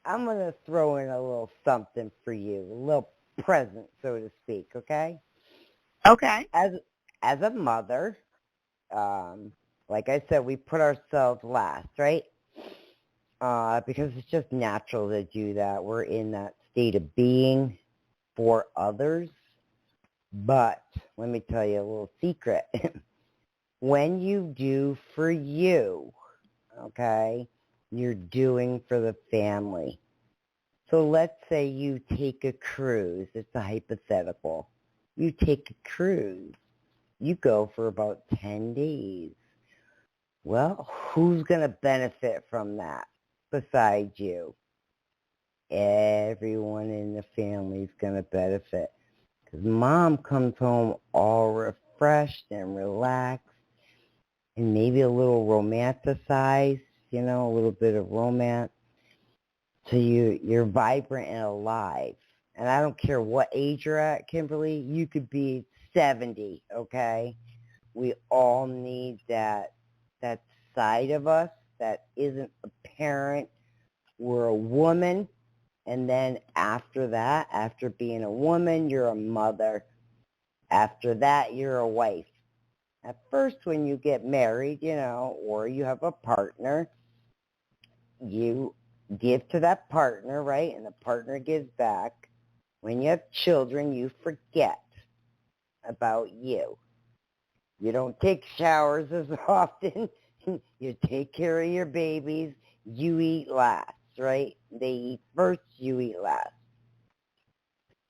I'm gonna throw in a little something for you, a little present, so to speak, okay?
Okay.
As a mother, like I said, we put ourselves last, right? Because it's just natural to do that. We're in that state of being for others. But let me tell you a little secret. When you do for you, okay, you're doing for the family. So let's say you take a cruise. It's a hypothetical. You take a cruise. You go for about 10 days. Well, who's going to benefit from that besides you? Everyone in the family is going to benefit. Because mom comes home all refreshed and relaxed and maybe a little romanticized, you know, a little bit of romance. So you're vibrant and alive. And I don't care what age you're at, Kimberly. You could be 70, okay? We all need that side of us that isn't apparent. We're a woman, and then after that, after being a woman, you're a mother. After that, you're a wife. At first, when you get married, you know, or you have a partner, you give to that partner, right? And the partner gives back. When you have children, you forget about you. You don't take showers as often. You take care of your babies. You eat last, right? They eat first, you eat last.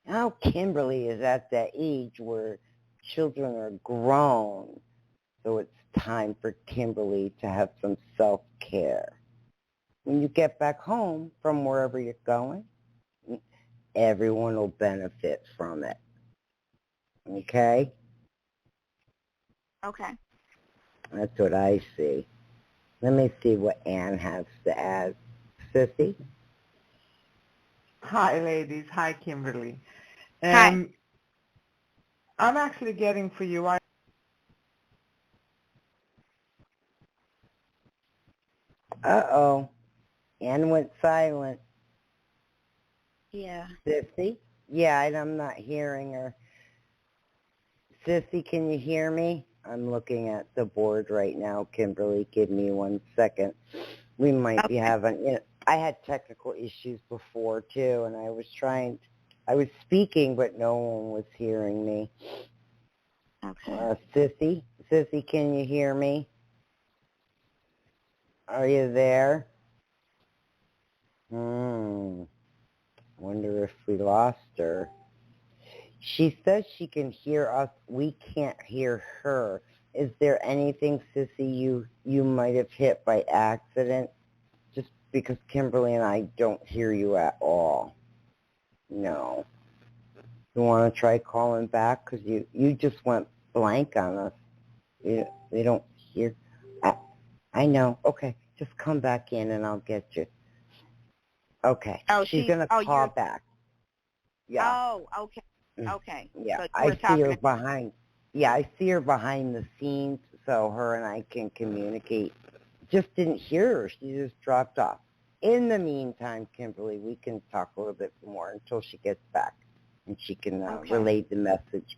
Now Kimberly is at that age where children are grown. So it's time for Kimberly to have some self-care. When you get back home from wherever you're going, everyone will benefit from it. Okay?
Okay.
That's what I see. Let me see what Ann has to add. Sissy?
Hi, ladies. Hi, Kimberly.
Hi.
I'm actually getting for you.
Uh-oh. Ann went silent.
Yeah.
Sissy? Yeah, I'm not hearing her. Sissy, can you hear me? I'm looking at the board right now, Kimberly. Give me 1 second. We might be having, you know, I had technical issues before too, and I was speaking, but no one was hearing me.
Okay.
Sissy, can you hear me? Are you there? we lost her. She says she can hear us. We can't hear her. Is there anything, Sissy, you might have hit by accident? Just because Kimberly and I don't hear you at all. No. You want to try calling back? Because you just went blank on us. We don't hear. I know. Okay. Just come back in and I'll get you. Okay.
Oh,
she's going to call back. Yeah.
Oh, okay. Okay.
Yeah,
So
I see her behind. Yeah, I see her behind the scenes, so her and I can communicate. Just didn't hear her. She just dropped off. In the meantime, Kimberly, we can talk a little bit more until she gets back, and she can relay the message.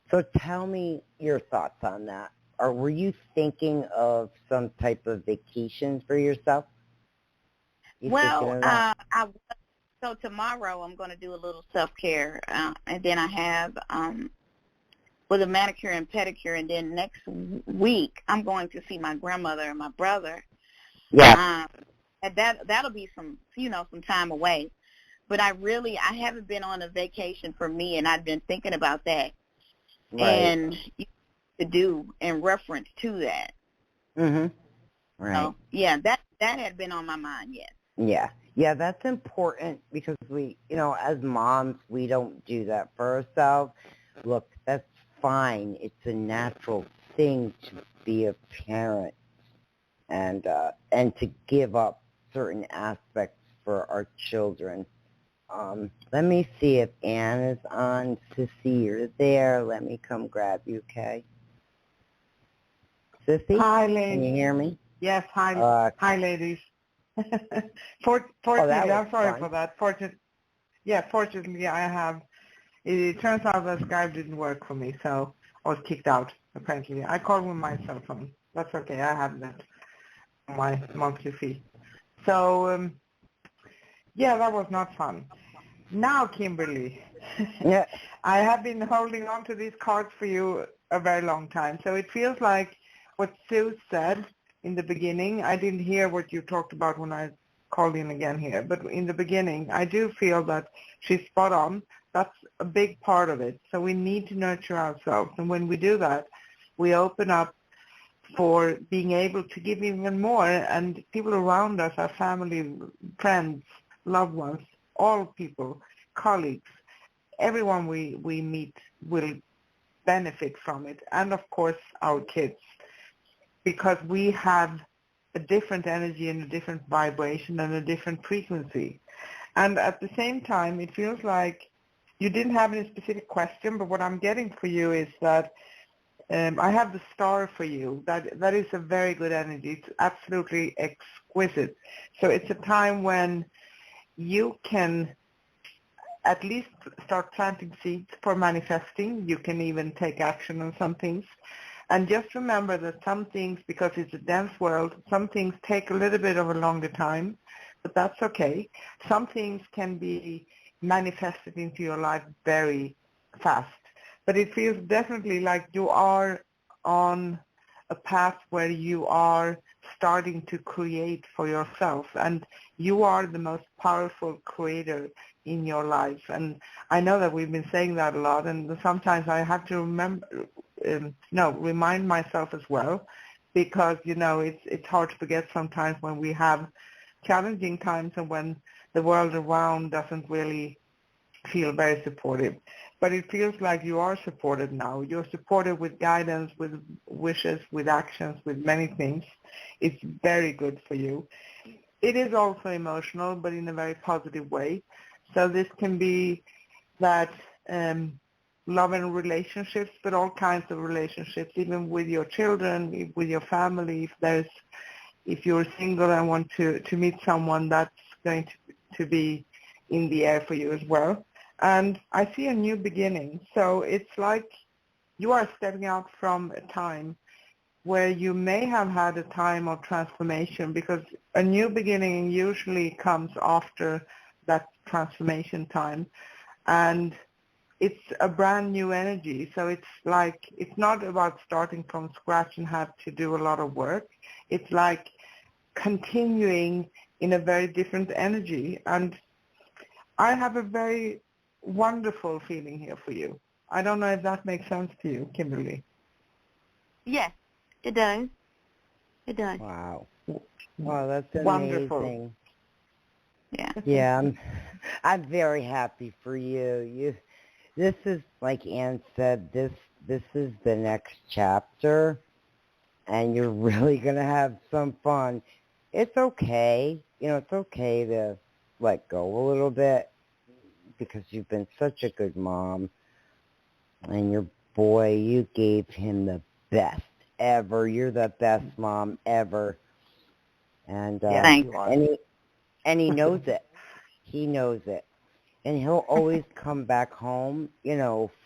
So tell me your thoughts on that. Or were you thinking of some type of vacation for yourself?
So tomorrow I'm going to do a little self-care, and then I have with a manicure and pedicure, and then next week I'm going to see my grandmother and my brother.
Yeah.
And that'll be some time away. But I haven't been on a vacation for me, and I've been thinking about that.
Right.
And to do in reference to that.
Mhm. Right.
So, yeah, that had been on my mind, yes.
Yeah. Yeah, that's important because we, as moms, we don't do that for ourselves. Look, that's fine. It's a natural thing to be a parent and to give up certain aspects for our children. Let me see if Ann is on. Sissy, you're there. Let me come grab you, okay? Sissy?
Hi, ladies.
Can you hear me?
Yes, hi. Hi, ladies. Fortunately, I'm sorry for that. Fortunately, I have. It turns out that Skype didn't work for me, so I was kicked out. Apparently, I called with my cell phone. That's okay. I have that on my monthly fee. So, that was not fun. Now, Kimberly,
Yeah.
I have been holding on to these cards for you a very long time. So it feels like what Sue said in the beginning. I didn't hear what you talked about when I called in again here, but in the beginning, I do feel that she's spot on. That's a big part of it. So we need to nurture ourselves. And when we do that, we open up for being able to give even more. And people around us, our family, friends, loved ones, all people, colleagues, everyone we meet will benefit from it. And of course, our kids, because we have a different energy and a different vibration and a different frequency. And at the same time, it feels like you didn't have any specific question, but what I'm getting for you is that I have the star for you. That is a very good energy. It's absolutely exquisite. So it's a time when you can at least start planting seeds for manifesting. You can even take action on some things. And just remember that some things, because it's a dense world, some things take a little bit of a longer time, but that's okay. Some things can be manifested into your life very fast. But it feels definitely like you are on a path where you are starting to create for yourself, and you are the most powerful creator in your life. And I know that we've been saying that a lot, and sometimes I have to remind myself as well, because it's hard to forget sometimes when we have challenging times and when the world around doesn't really feel very supportive. But it feels like you are supported now. You're supported with guidance, with wishes, with actions, with many things. It's very good for you. It is also emotional, but in a very positive way. So this can be that love and relationships, but all kinds of relationships, even with your children, with your family. If you're single and want to meet someone, that's going to be in the air for you as well. And I see a new beginning. So it's like you are stepping out from a time where you may have had a time of transformation, because a new beginning usually comes after that transformation time. And it's a brand new energy. So it's not about starting from scratch and have to do a lot of work. It's like continuing in a very different energy. And I have a very wonderful feeling here for you. I don't know if that makes sense to you, Kimberly.
Yes, it does. It does.
Wow. Wow, that's
Wonderful.
amazing.
Yeah.
Yeah, I'm very happy for you. This is, like Ann said, this is the next chapter, and you're really gonna have some fun. It's okay, it's okay to let go a little bit because you've been such a good mom, and your boy, you gave him the best ever. You're the best mom ever, and
Yes, you are.
and he knows it. He knows it. And he'll always come back home,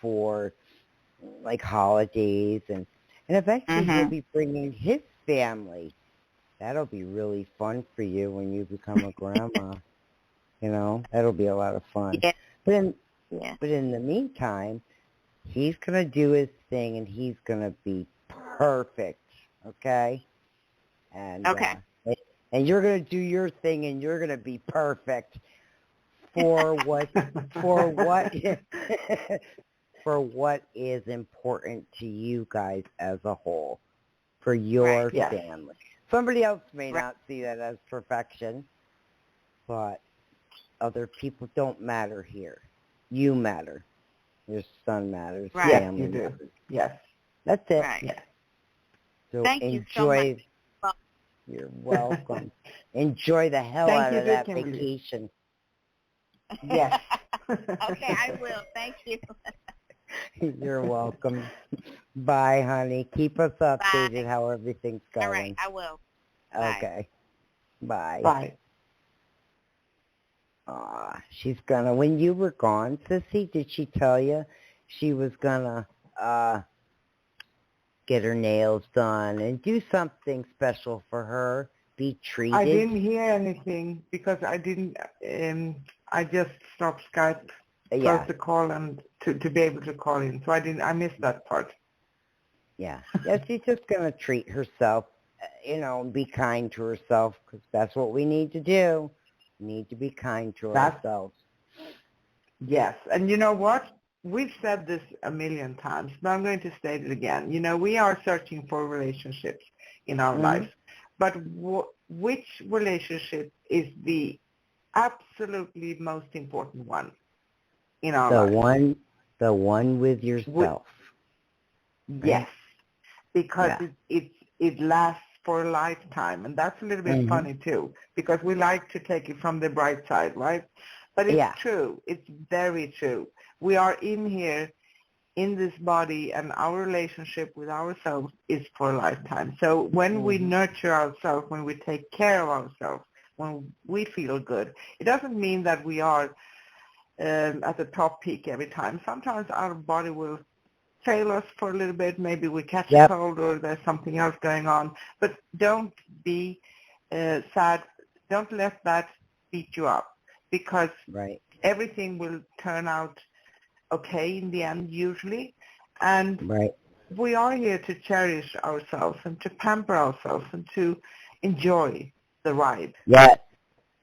for like holidays, and eventually he'll be bringing his family. That'll be really fun for you when you become a grandma. That'll be a lot of fun.
Yeah.
But in
Yeah.
but in the meantime, he's gonna do his thing, and he's gonna be perfect. Okay. And
Okay.
and you're gonna do your thing, and you're gonna be perfect for what for what for what is important to you guys as a whole, for your
Right, yes.
family. Somebody else may
Right.
not see that as perfection, but other people don't matter here. You matter. Your son matters.
Right.
Yes,
Family
you do.
matters.
Yes.
That's it.
Right.
Yes.
So
Thank you so
enjoy.
much.
You're welcome. Enjoy the hell
Thank
out
you,
of that
Kimberly.
vacation.
Yes.
Okay, I will. Thank you.
You're welcome. Bye, honey. Keep us updated how everything's going.
All right, I will. Bye.
Okay. Bye.
Bye.
She's gonna, when you were gone, Sissy, did she tell you she was gonna get her nails done and do something special for her, be treated?
I didn't hear anything because I didn't. I just stopped Skype, closed the call, and to be able to call in. So I missed that part.
Yeah. She's just gonna treat herself, and be kind to herself, because that's what we need to do. We need to be kind to ourselves.
Yes, and you know what? We've said this a million times, but I'm going to state it again. We are searching for relationships in our lives, but which relationship is the absolutely most important one in our lives?
The one with yourself.
Yes, because it lasts for a lifetime, and that's a little bit funny too, because we like to take it from the bright side, right? But it's true. It's very true. We are in here, in this body, and our relationship with ourselves is for a lifetime. So when we nurture ourselves, when we take care of ourselves, when we feel good, it doesn't mean that we are at the top peak every time. Sometimes our body will fail us for a little bit. Maybe we catch a cold or there's something else going on. But don't be sad. Don't let that beat you up, because everything will turn out okay in the end usually. And we are here to cherish ourselves and to pamper ourselves and to enjoy the ride.
Yes,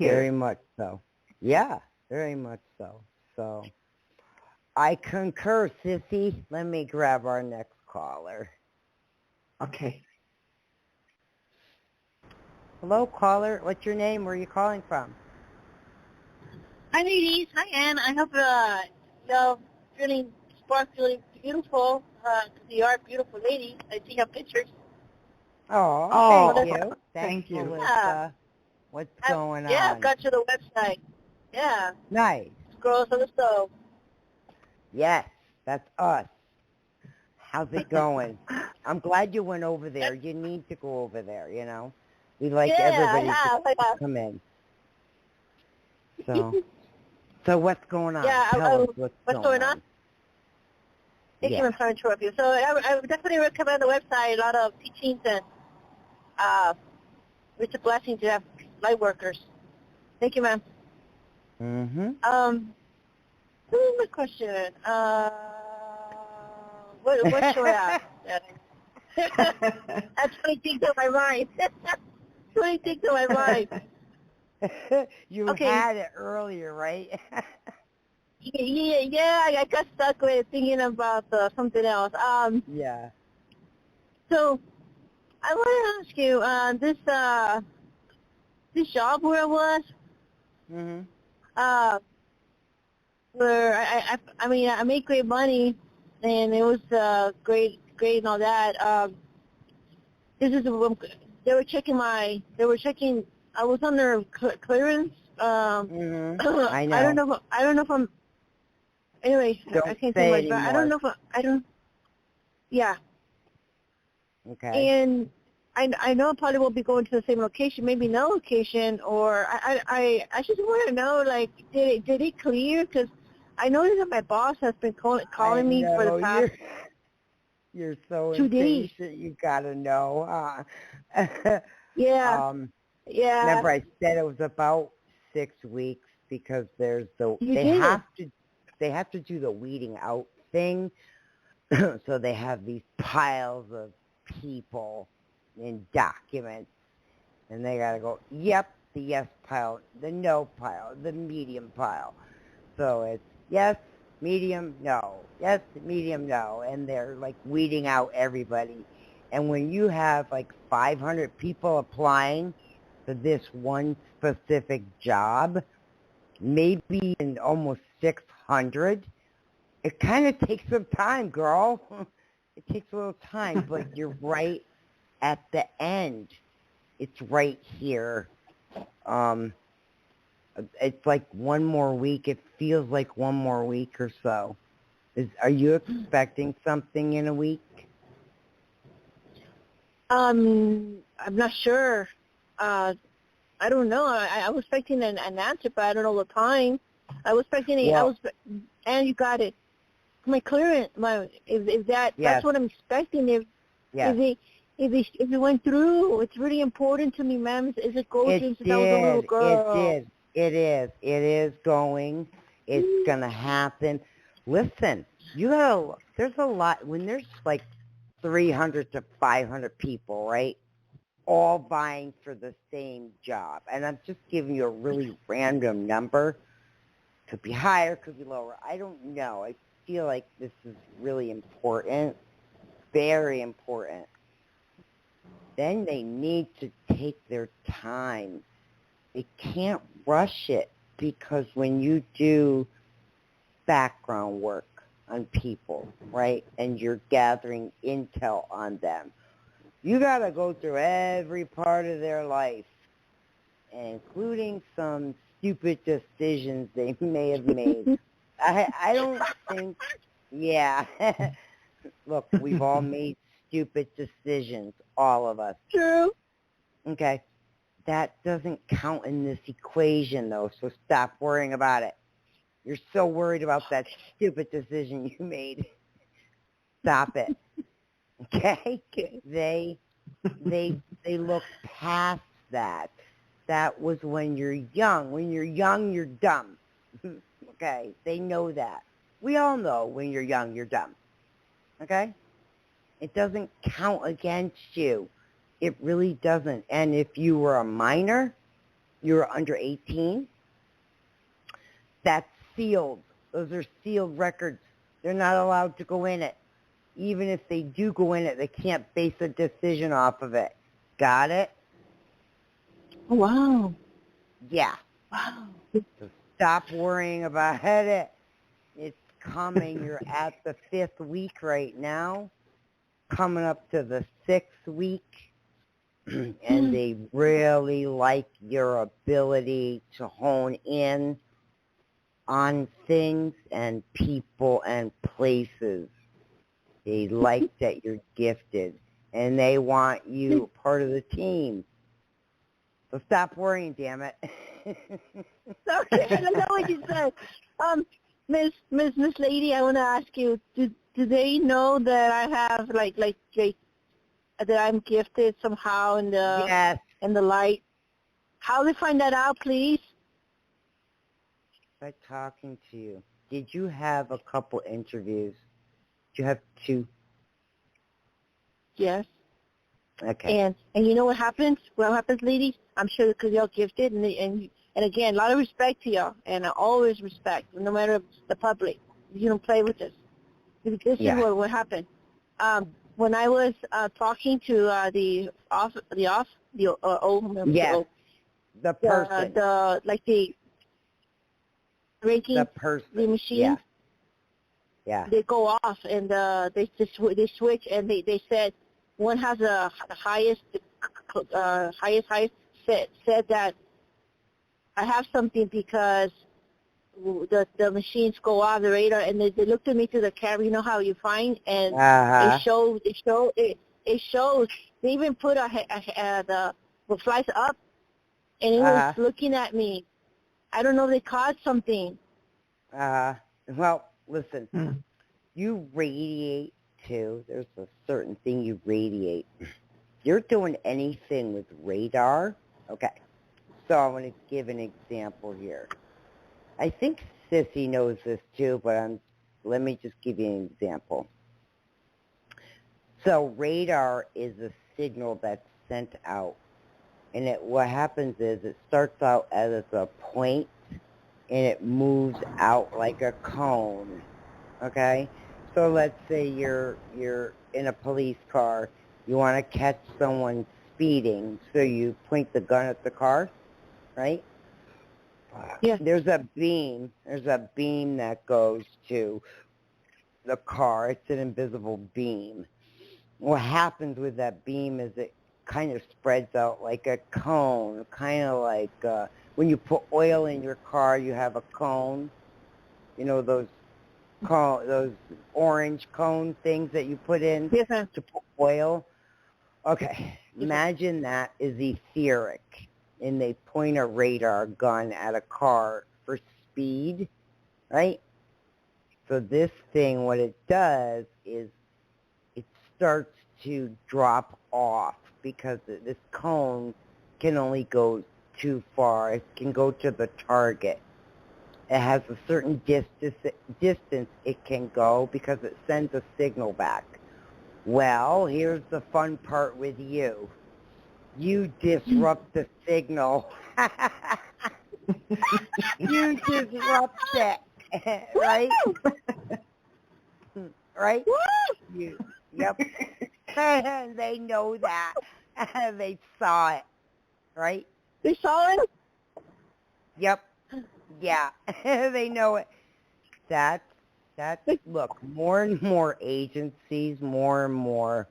very much so. Yeah, very much so. So I concur, Sissy. Let me grab our next caller.
Okay.
Hello, caller. What's your name? Where are you calling from?
Hi, ladies. Hi, Ann. I hope y'all feeling sparkly, beautiful. You are beautiful ladies. I see your pictures.
Oh, thank you.
Thank you.
Melissa. What's going on?
Yeah, I've got you the website. Yeah.
Nice.
Girls on the Stove.
Yes, that's us. How's it going? I'm glad you went over there. You need to go over there, We like everybody to come in. So what's going on?
Yeah,
Tell us what's going on.
Thank you for interrupting you. So I would definitely recommend the website. A lot of teachings and it's a blessing to have light workers. Thank you, ma'am. What was my question? What should I ask? That's 20 things on my mind. 20 things on my mind.
You had it earlier, right?
I got stuck with thinking about something else.
Yeah.
So I want to ask you, this job where I was,
Mhm.
where I mean, I make great money, and it was great and all that. This is they were checking. I was under clearance.
Mhm. I
I don't
know.
know. I don't know if I'm. Anyway, I
Don't
can't say
say
much, but I don't
anymore.
know if I don't. Yeah,
Okay.
and I know I probably won't be going to the same location, maybe no location, or I just want to know, like, did it clear? Because I noticed that my boss has been
I
calling me for the
know
past
you're so
2 days.
impatient. You gotta know, huh?
Yeah,
um,
yeah,
remember I said it was about 6 weeks because
you
they
did.
have to do the weeding out thing. So they have these piles of people and documents, and they gotta go, yep, the yes pile, the no pile, the medium pile. So it's yes, medium, no, yes, medium, no, and they're like weeding out everybody. And when you have like 500 people applying for this one specific job, maybe in almost 600, it kind of takes some time, girl. It takes a little time, but you're right at the end. It's right here. It's like one more week. It feels like one more week or so. Are you expecting something in a week?
I'm not sure. I don't know. I was expecting an answer, but I don't know the time. I was expecting
Well,
and you got it. My clearance, is that's
yes,
what I'm expecting.
yes.
If it went through, it's really important to me, ma'am. Is it go
It
through since I was a little
did. It
girl?
did. It is. It is going. It's going to happen. Listen, there's a lot, when there's like 300 to 500 people, right? All vying for the same job. And I'm just giving you a really random number. Could be higher, could be lower. I don't know. I feel like this is really important, very important. Then they need to take their time. They can't rush it, because when you do background work on people, right, and you're gathering intel on them, you got to go through every part of their life, including some stupid decisions they may have made. I don't think, yeah. Look, we've all made stupid decisions, all of us.
True.
Okay. That doesn't count in this equation, though, so stop worrying about it. You're so worried about that stupid decision you made. Stop it. Okay? They look past that. That was when you're young. When you're young, you're dumb. Okay? They know that. We all know when you're young, you're dumb. Okay? It doesn't count against you. It really doesn't. And if you were a minor, you were under 18, that's sealed. Those are sealed records. They're not allowed to go in it. Even if they do go in it, they can't base a decision off of it. Got it?
Wow.
Yeah.
Wow.
So stop worrying about it. It's coming. You're at the 5th week right now, coming up to the 6th week, and they really like your ability to hone in on things and people and places. They like that you're gifted, and they want you part of the team. So stop worrying, damn it.
Okay, I know what you said. Miss Lady, I want to ask you: do they know that I have like that I'm gifted somehow
Yes.
in the light? How do they find that out, please?
By talking to you. Did you have a couple interviews? Did you have 2?
Yes.
Okay.
And you know what happens? What happens, ladies? I'm sure because you're gifted, and And again, a lot of respect to y'all, and I always respect, no matter the public. You don't play with this. This is what happened. When I was talking to the person, like the ranking,
the person,
the machines,
yeah,
they go off and they switch, and they said one has the highest said that I have something because the machines go off the radar, and they looked at me through the camera. You know how you find, and it shows. They even put the flies up, and it was looking at me. I don't know if they caught something.
Well, listen, you radiate too. There's a certain thing you radiate. You're doing anything with radar. Okay, so I want to give an example here. I think Sissy knows this too, but let me just give you an example. So radar is a signal that's sent out, and what happens is it starts out as a point, and it moves out like a cone. Okay, so let's say you're in a police car. You want to catch someone speeding, so you point the gun at the car, right?
Yeah.
There's a beam that goes to the car. It's an invisible beam. What happens with that beam is it kind of spreads out like a cone, kind of like when you put oil in your car, you have a cone. You know those orange cone things that you put in to put oil? Okay, imagine that is etheric, and they point a radar gun at a car for speed, right? So this thing, what it does is it starts to drop off because this cone can only go too far. It can go to the target. It has a certain distance it can go because it sends a signal back. Well, here's the fun part with you. You disrupt the signal. You disrupt it, right? Right? Yep. They know that. They saw it, right?
They saw it?
Yep. Yeah. They know it. That's, look, more and more agencies, more and more,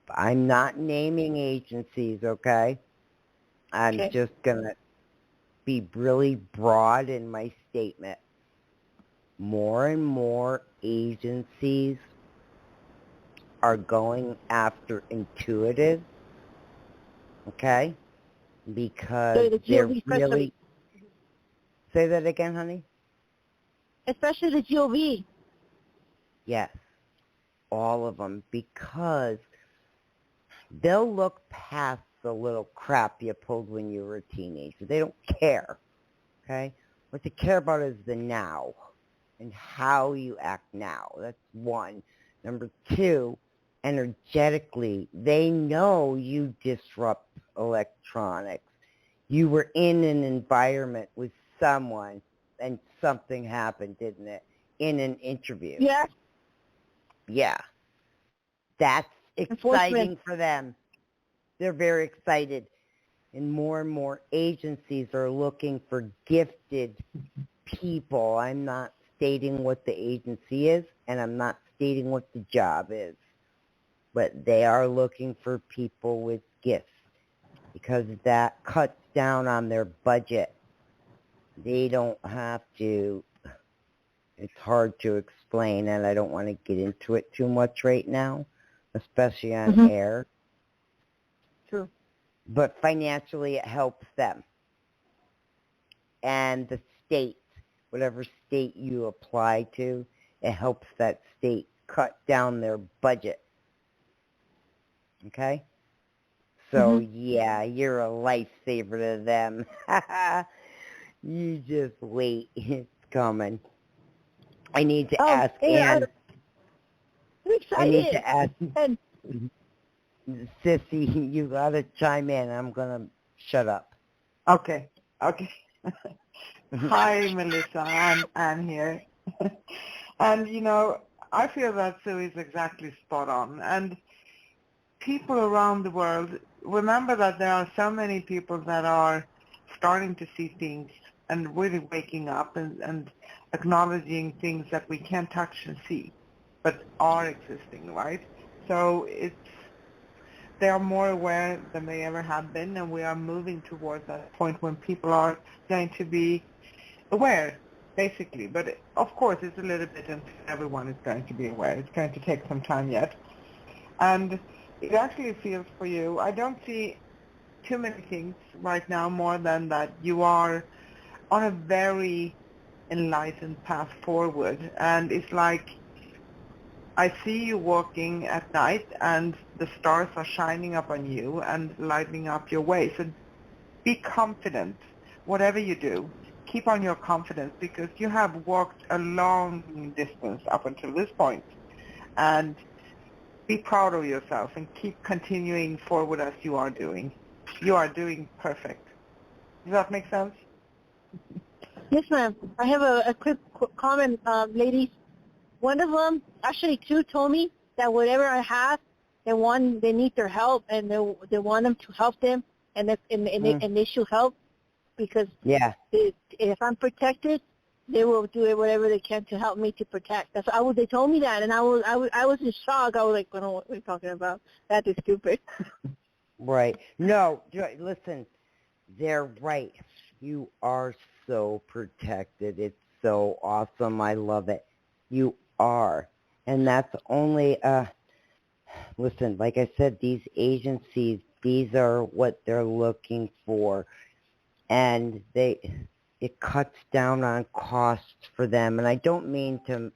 I'm not naming agencies, okay? I'm just going to be really broad in my statement. More and more agencies are going after intuitive, okay? Because they're really... Say that again, honey?
Especially the GOV.
Yes, all of them, because they'll look past the little crap you pulled when you were a teenager. They don't care, okay? What they care about is the now and how you act now. That's one. Number two, energetically, they know you disrupt electronics. You were in an environment with someone and something happened, didn't it? In an interview.
Yeah.
Yeah. That's exciting for them. They're very excited. And more agencies are looking for gifted people. I'm not stating what the agency is, and I'm not stating what the job is. But they are looking for people with gifts because that cuts down on their budget. They don't have to, it's hard to explain, and I don't want to get into it too much right now, especially on air.
True.
But financially it helps them. And the state, whatever state you apply to, it helps that state cut down their budget. Okay? So, yeah, you're a lifesaver to them. You just wait. It's coming. I need to ask Ann. I need to ask Sissy, you got to chime in. I'm going to shut up.
Okay. Hi, Melissa. Anne here. And, I feel that Sue is exactly spot on. And people around the world, remember that there are so many people that are starting to see things and really waking up and acknowledging things that we can't touch and see, but are existing, right? So they are more aware than they ever have been, and we are moving towards that point when people are going to be aware, basically. But of course, it's a little bit until everyone is going to be aware. It's going to take some time yet. And it actually feels for you, I don't see too many things right now more than that you are on a very enlightened path forward. And it's like I see you walking at night and the stars are shining up on you and lighting up your way. So be confident, whatever you do. Keep on your confidence because you have walked a long distance up until this point. And be proud of yourself and keep continuing forward as you are doing. You are doing perfect. Does that make sense?
Yes, ma'am. I have a quick comment, ladies. One of them, actually two, told me that whatever I have, they need their help, and they want them to help them, and they should help because if I'm protected, they will do whatever they can to help me to protect. That's they told me that, and I was in shock. I was like, I don't know what we're talking about. That is stupid.
Right. No, listen, they're right. You are so protected. It's so awesome. I love it. You are. And that's only, listen, like I said, these agencies, these are what they're looking for. And it cuts down on costs for them. And I don't mean to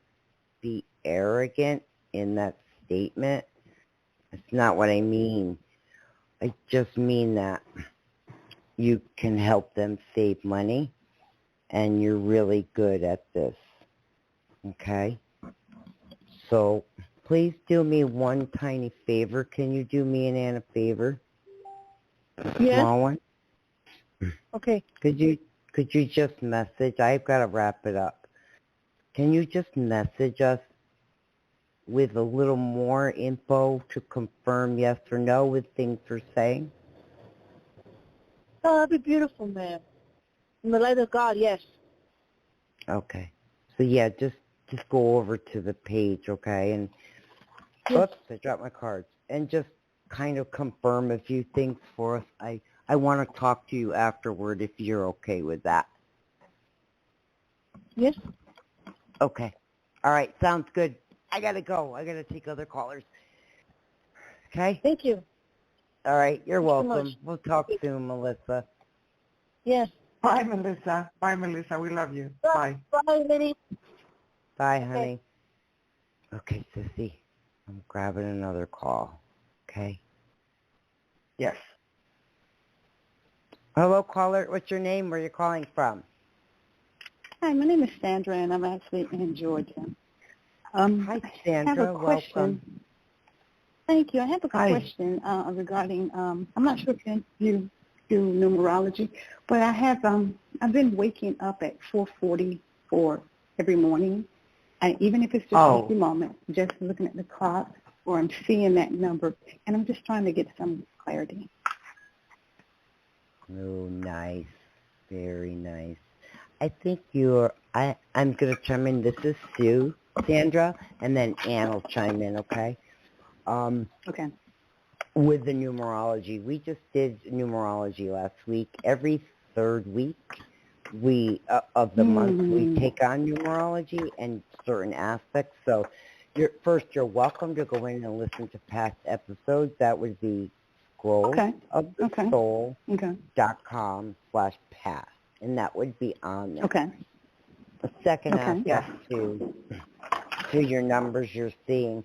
be arrogant in that statement. That's not what I mean. I just mean that you can help them save money, and you're really good at this. Okay? So please do me one tiny favor. Can you do me and Ann a favor?
Yes.
Small one?
Okay.
Could you just message? I've got to wrap it up. Can you just message us with a little more info to confirm yes or no with things we're saying?
Oh, that'd be beautiful, ma'am. In the light of God, yes.
Okay. So yeah, just go over to the page, okay? And
Yes.
oops, I dropped my cards. And just kind of confirm a few things for us. I want to talk to you afterward if you're okay with that.
Yes.
Okay. All right, sounds good. I got to go. I got to take other callers. Okay?
Thank you.
All right, you're welcome.
So much.
We'll talk soon, Melissa.
Yes.
Bye, Melissa. Bye, Melissa. We love you. Bye.
Bye, lady.
Bye, honey. Okay, Sissy, I'm grabbing another call. Okay?
Yes.
Hello, caller. What's your name? Where are you calling from?
Hi, my name is Sandra, and I'm actually in Georgia.
Hi, Sandra.
I have a question.
Welcome.
Thank you. I have a
Hi.
question regarding, I'm not sure if you do numerology, but I've been waking up at 4:44 every morning, and even if it's just a few moments, just looking at the clock, or I'm seeing that number, and I'm just trying to get some clarity.
Oh, nice. Very nice. I think I'm going to chime in. This is Sue, Sandra, and then Ann will chime in, okay?
Okay.
With the numerology. We just did numerology last week. Every third week of the month, we take on numerology and certain aspects. So you're welcome to go in and listen to past episodes. That would be scrollsofthesoul.com/past, and that would be on there.
Okay.
The second aspect to your numbers you're seeing,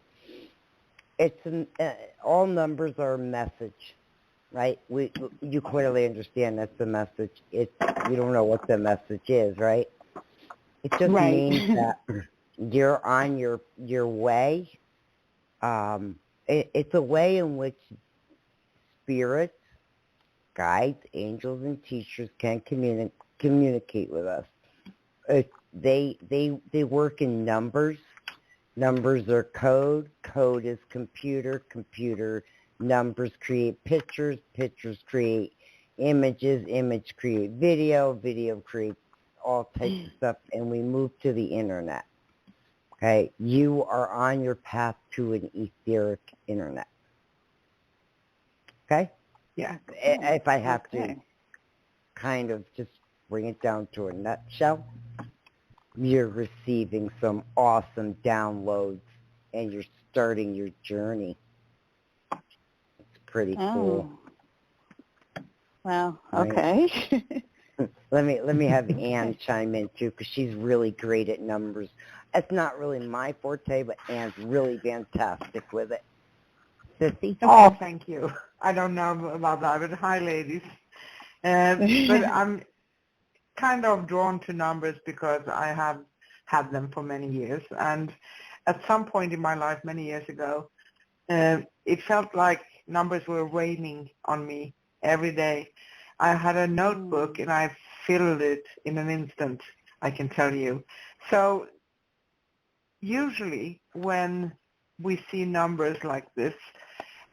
all numbers are a message, right? You clearly understand that's the message. You don't know what the message is, right? It just means that you're on your way. It's a way in which spirits, guides, angels, and teachers can communicate with us. They work in numbers. Numbers are code. Code is computer. Computer numbers create pictures. Pictures create images. Image create video. Video creates all types of stuff. And we move to the internet. Okay? You are on your path to an etheric internet. Okay?
Yeah.
If I have to kind of just bring it down to a nutshell, you're receiving some awesome downloads and you're starting your journey. It's pretty cool.
Wow.
Right?
Okay.
Let me have Ann chime in too, because she's really great at numbers. It's not really my forte, but Ann's really fantastic with it. Sissy?
Oh, thank you. I don't know about that, but hi, ladies. But I'm kind of drawn to numbers because I have had them for many years. And at some point in my life, many years ago, it felt like numbers were raining on me every day. I had a notebook and I filled it in an instant, I can tell you. So usually when we see numbers like this,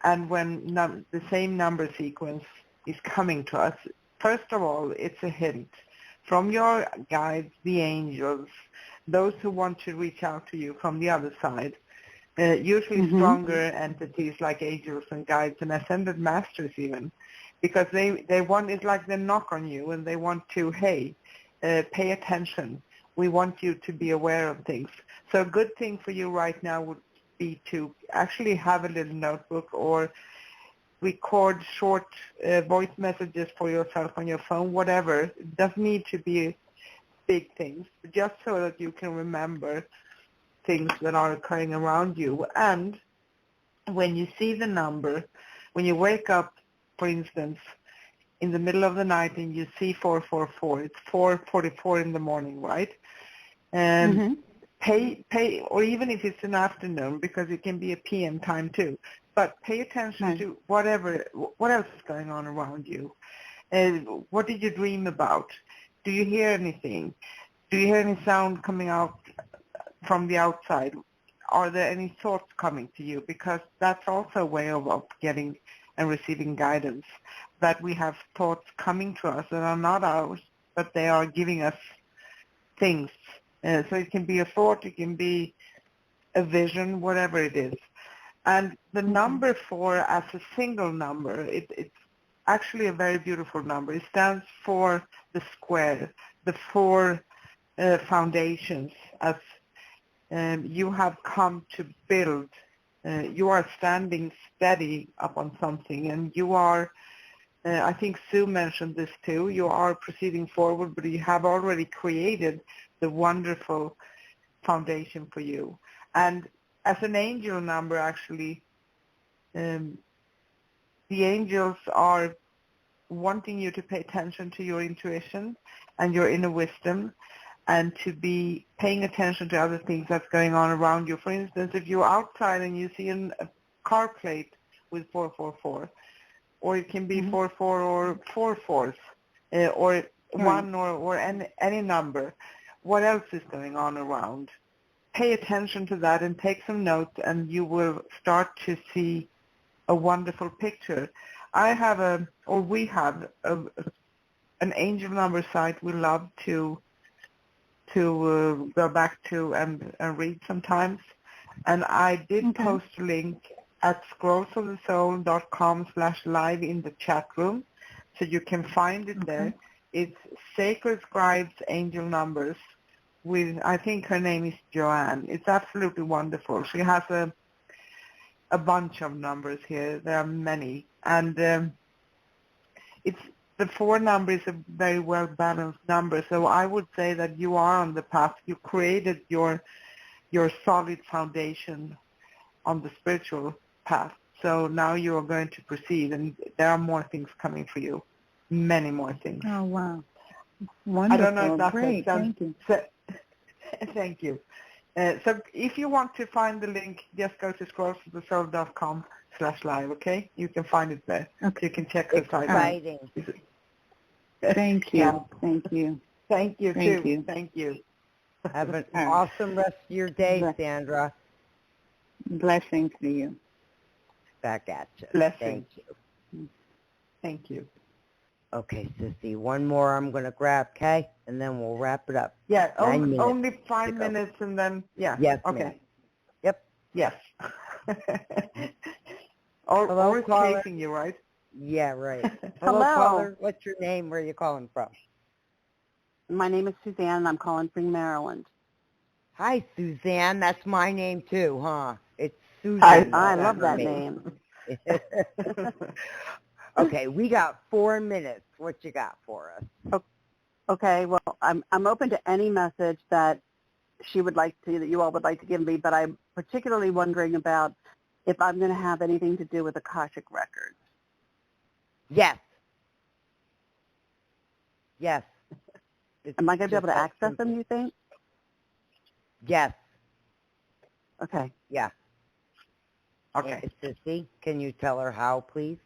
and when the same number sequence is coming to us, first of all, it's a hint from your guides, the angels, those who want to reach out to you from the other side, usually stronger entities like angels and guides and ascended masters even, because they want, it's like they knock on you and they want to, hey, pay attention. We want you to be aware of things. So a good thing for you right now would be to actually have a little notebook or record short voice messages for yourself on your phone, whatever. It doesn't need to be big things, just so that you can remember things that are occurring around you. And when you see the number, when you wake up, for instance, in the middle of the night and you see 444, it's 4:44 in the morning, right? And pay, or even if it's an afternoon, because it can be a PM time too. But pay attention to what else is going on around you. What did you dream about? Do you hear anything? Do you hear any sound coming out from the outside? Are there any thoughts coming to you? Because that's also a way of getting and receiving guidance, that we have thoughts coming to us that are not ours, but they are giving us things. So it can be a thought, it can be a vision, whatever it is. And the number 4 as a single number, it's actually a very beautiful number. It stands for the square, the 4 foundations as you have come to build. You are standing steady upon something, and you are, I think Sue mentioned this too, you are proceeding forward, but you have already created the wonderful foundation for you. And as an angel number, actually, the angels are wanting you to pay attention to your intuition and your inner wisdom, and to be paying attention to other things that's going on around you. For instance, if you're outside and you see a car plate with 444, or it can be 44 or 44s, or 1 or any number, what else is going on around? Pay attention to that and take some notes, and you will start to see a wonderful picture. We have an angel number site we love to go back to and read sometimes. And I did post a link at scrollsofthesoul.com/live in the chat room, so you can find it there. It's Sacred Scribes Angel Numbers with, I think her name is Joanne. It's absolutely wonderful. She has a bunch of numbers here. There are many. And the 4 number is a very well-balanced number. So I would say that you are on the path. You created your solid foundation on the spiritual path. So now you are going to proceed, and there are more things coming for you. Many more things.
Oh, wow. Wonderful.
I don't know if that
makes sense.
Thank you. Thank you. So if you want to find the link, just go to scrollsofthesoul.com/live, okay? You can find it there. Okay. You can check the site.
Exciting.
Thank you. Thank you.
Thank you,
Thank
too.
you.
Thank you.
Have an
All right.
awesome rest of your day,
Bless-
Sandra.
Blessings to you.
Back at you.
Blessings.
Thank you.
Thank you.
Okay, Sissy, one more I'm going to grab, okay? And then we'll wrap it up.
Yeah,
9 minutes
only 5
to go.
minutes and then, yeah.
Yes,
Okay.
ma'am. Yep.
Yes.
Hello,
Always
caller.
chasing you, right?
Yeah, right.
Hello.
Caller. What's your name? Where are you calling from?
My name is Suzanne, and I'm calling from Maryland.
Hi, Suzanne. That's my name, too, huh? It's Susan.
I love that
me.
name.
Okay, we got 4 minutes. What you got for us?
Okay, well, I'm open to any message that she would like to, that you all would like to give me, but I'm particularly wondering about if I'm going to have anything to do with Akashic Records.
Yes. Yes.
Am I going to be able to
just that
access
simple.
them, you think?
Yes.
Okay.
Yeah.
Okay.
Sissy, can you tell her how, please?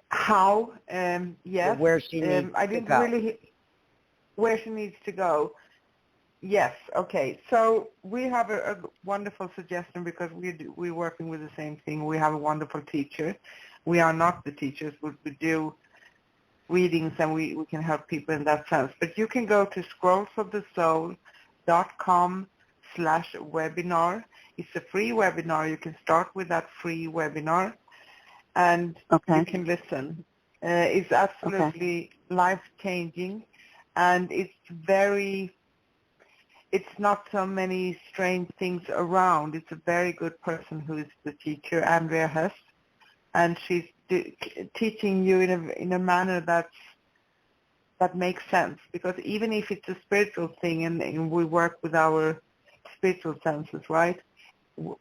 How? Yes.
Where she needs
I
to
didn't
go.
really where she needs to go. Yes. Okay. So we have a wonderful suggestion because we're working with the same thing. We have a wonderful teacher. We are not the teachers, but we do readings and we can help people in that sense. But you can go to scrollsofthesoul.com/webinar. It's a free webinar. You can start with that free webinar and you can listen. It's absolutely life-changing, and it's not so many strange things around. It's a very good person who is the teacher, Andrea Hess, and she's teaching you in a manner that makes sense, because even if it's a spiritual thing and we work with our spiritual senses, right,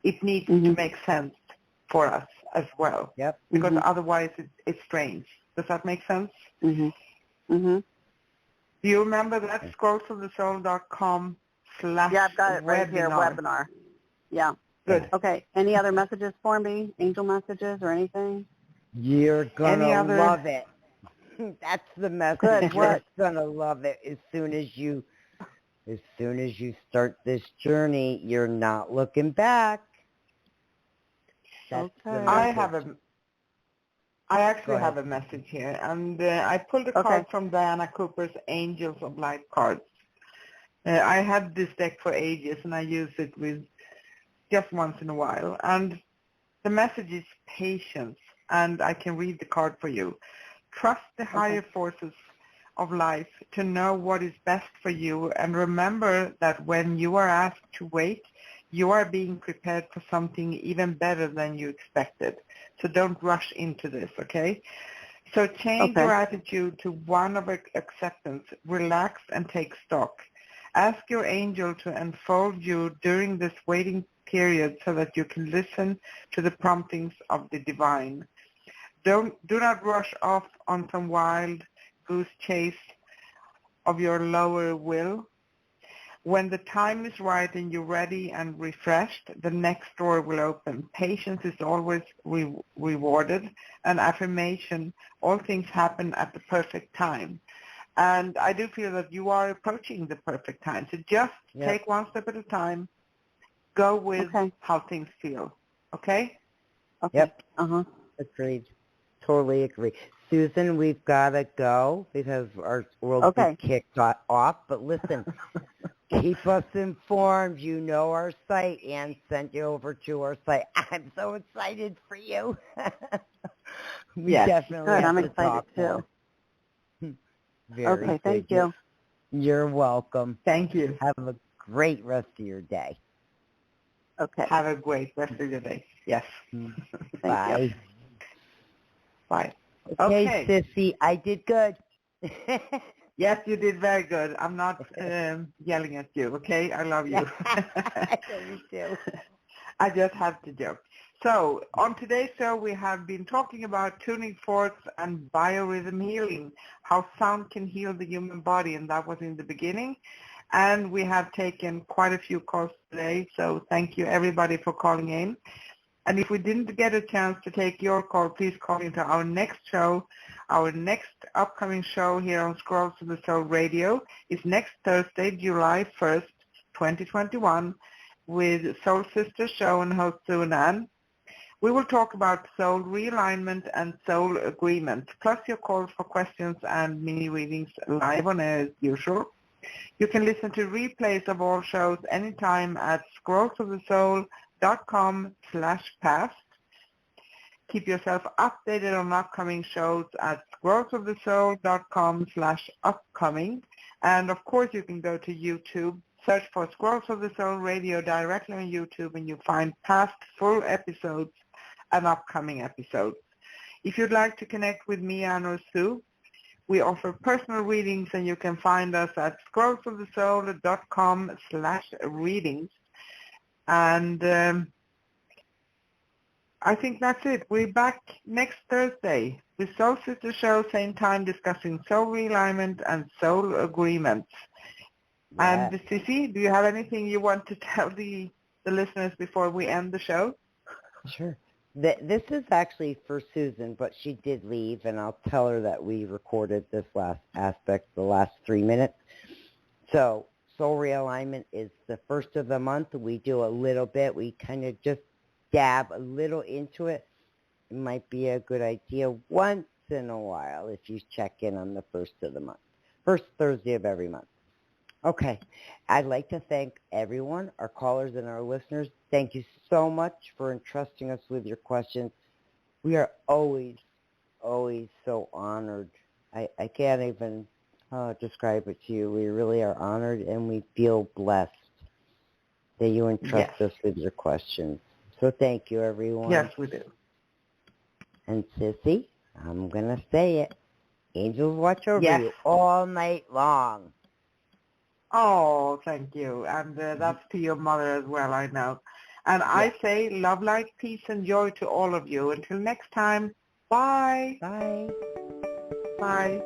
it needs to make sense for us as well.
Yep.
Because otherwise it's strange. Does that make sense?
Do
you remember that? scrollsofthesoul.com/webinar.
Yeah, I've got it right here, webinar. Yeah.
Good.
Okay. Any other messages for me? Angel messages or anything?
You're going to love it. That's the message.
Good.
You're going to love it as soon as you start this journey. You're not looking back. That's the message.
I actually have a message here, and I pulled a card from Diana Cooper's Angels of Light cards. I had this deck for ages, and I use it with just once in a while. And the message is patience, and I can read the card for you. Trust the higher forces of life to know what is best for you, and remember that when you are asked to wait, you are being prepared for something even better than you expected. So don't rush into this, okay? So change your attitude to one of acceptance, relax, and take stock. Ask your angel to enfold you during this waiting period so that you can listen to the promptings of the divine. Do not rush off on some wild goose chase of your lower will. When the time is right and you're ready and refreshed, the next door will open. Patience is always rewarded. An affirmation, all things happen at the perfect time. And I do feel that you are approaching the perfect time. So just take one step at a time. Go with how things feel. Okay?
Yep. Agreed. Totally agree. Susan, we've got to go because our world be kicked off. But listen, keep us informed. You know our site. Ann sent you over to our site. I'm so excited for you. We definitely have
I'm
to
excited
talk
too.
more. Very good.
Thank you.
You're welcome.
Thank you.
Have a great rest of your day.
Okay.
Have a great rest of your day. Yes.
Bye.
You.
Bye.
Okay, Sissy, I did good.
Yes, you did very good. I'm not yelling at you, okay? I love you.
I love you too.
I just have to joke. So on today's show, we have been talking about tuning forks and biorhythm healing, how sound can heal the human body, and that was in the beginning. And we have taken quite a few calls today, so thank you everybody for calling in. And if we didn't get a chance to take your call, please call into our next show. Our next upcoming show here on Scrolls of the Soul Radio is next Thursday, July 1st, 2021, with Soul Sister Show and host Sue and Ann. We will talk about soul realignment and soul agreement, plus your calls for questions and mini readings live on air as usual. You can listen to replays of all shows anytime at scrollsofthesoul.com/past. Keep yourself updated on upcoming shows at scrollsofthesoul.com/upcoming. And of course you can go to YouTube, search for Scrolls of the Soul Radio directly on YouTube, and you find past full episodes and upcoming episodes. If you'd like to connect with me, Anne or Sue, we offer personal readings, and you can find us at scrollsofthesoul.com/readings. And I think that's it. We're back next Thursday with Soul Sister Show, same time, discussing soul realignment and soul agreements.
Yeah.
And Sissy, do you have anything you want to tell the listeners before we end the show?
Sure. This is actually for Susan, but she did leave, and I'll tell her that we recorded this last aspect, the last 3 minutes. So soul realignment is the first of the month. We do a little bit. We kind of just dab a little into it. It might be a good idea once in a while if you check in on the first of the month, first Thursday of every month. Okay. I'd like to thank everyone, our callers and our listeners. Thank you so much for entrusting us with your questions. We are always, always so honored. I can't even describe it to you. We really are honored, and we feel blessed that you entrust us with your questions. So thank you, everyone.
Yes, we do.
And Sissy, I'm going to say it. Angels watch over you all night long.
Oh, thank you. And that's to your mother as well, I know. And I say love, light, peace, and joy to all of you. Until next time, bye.
Bye.
Bye.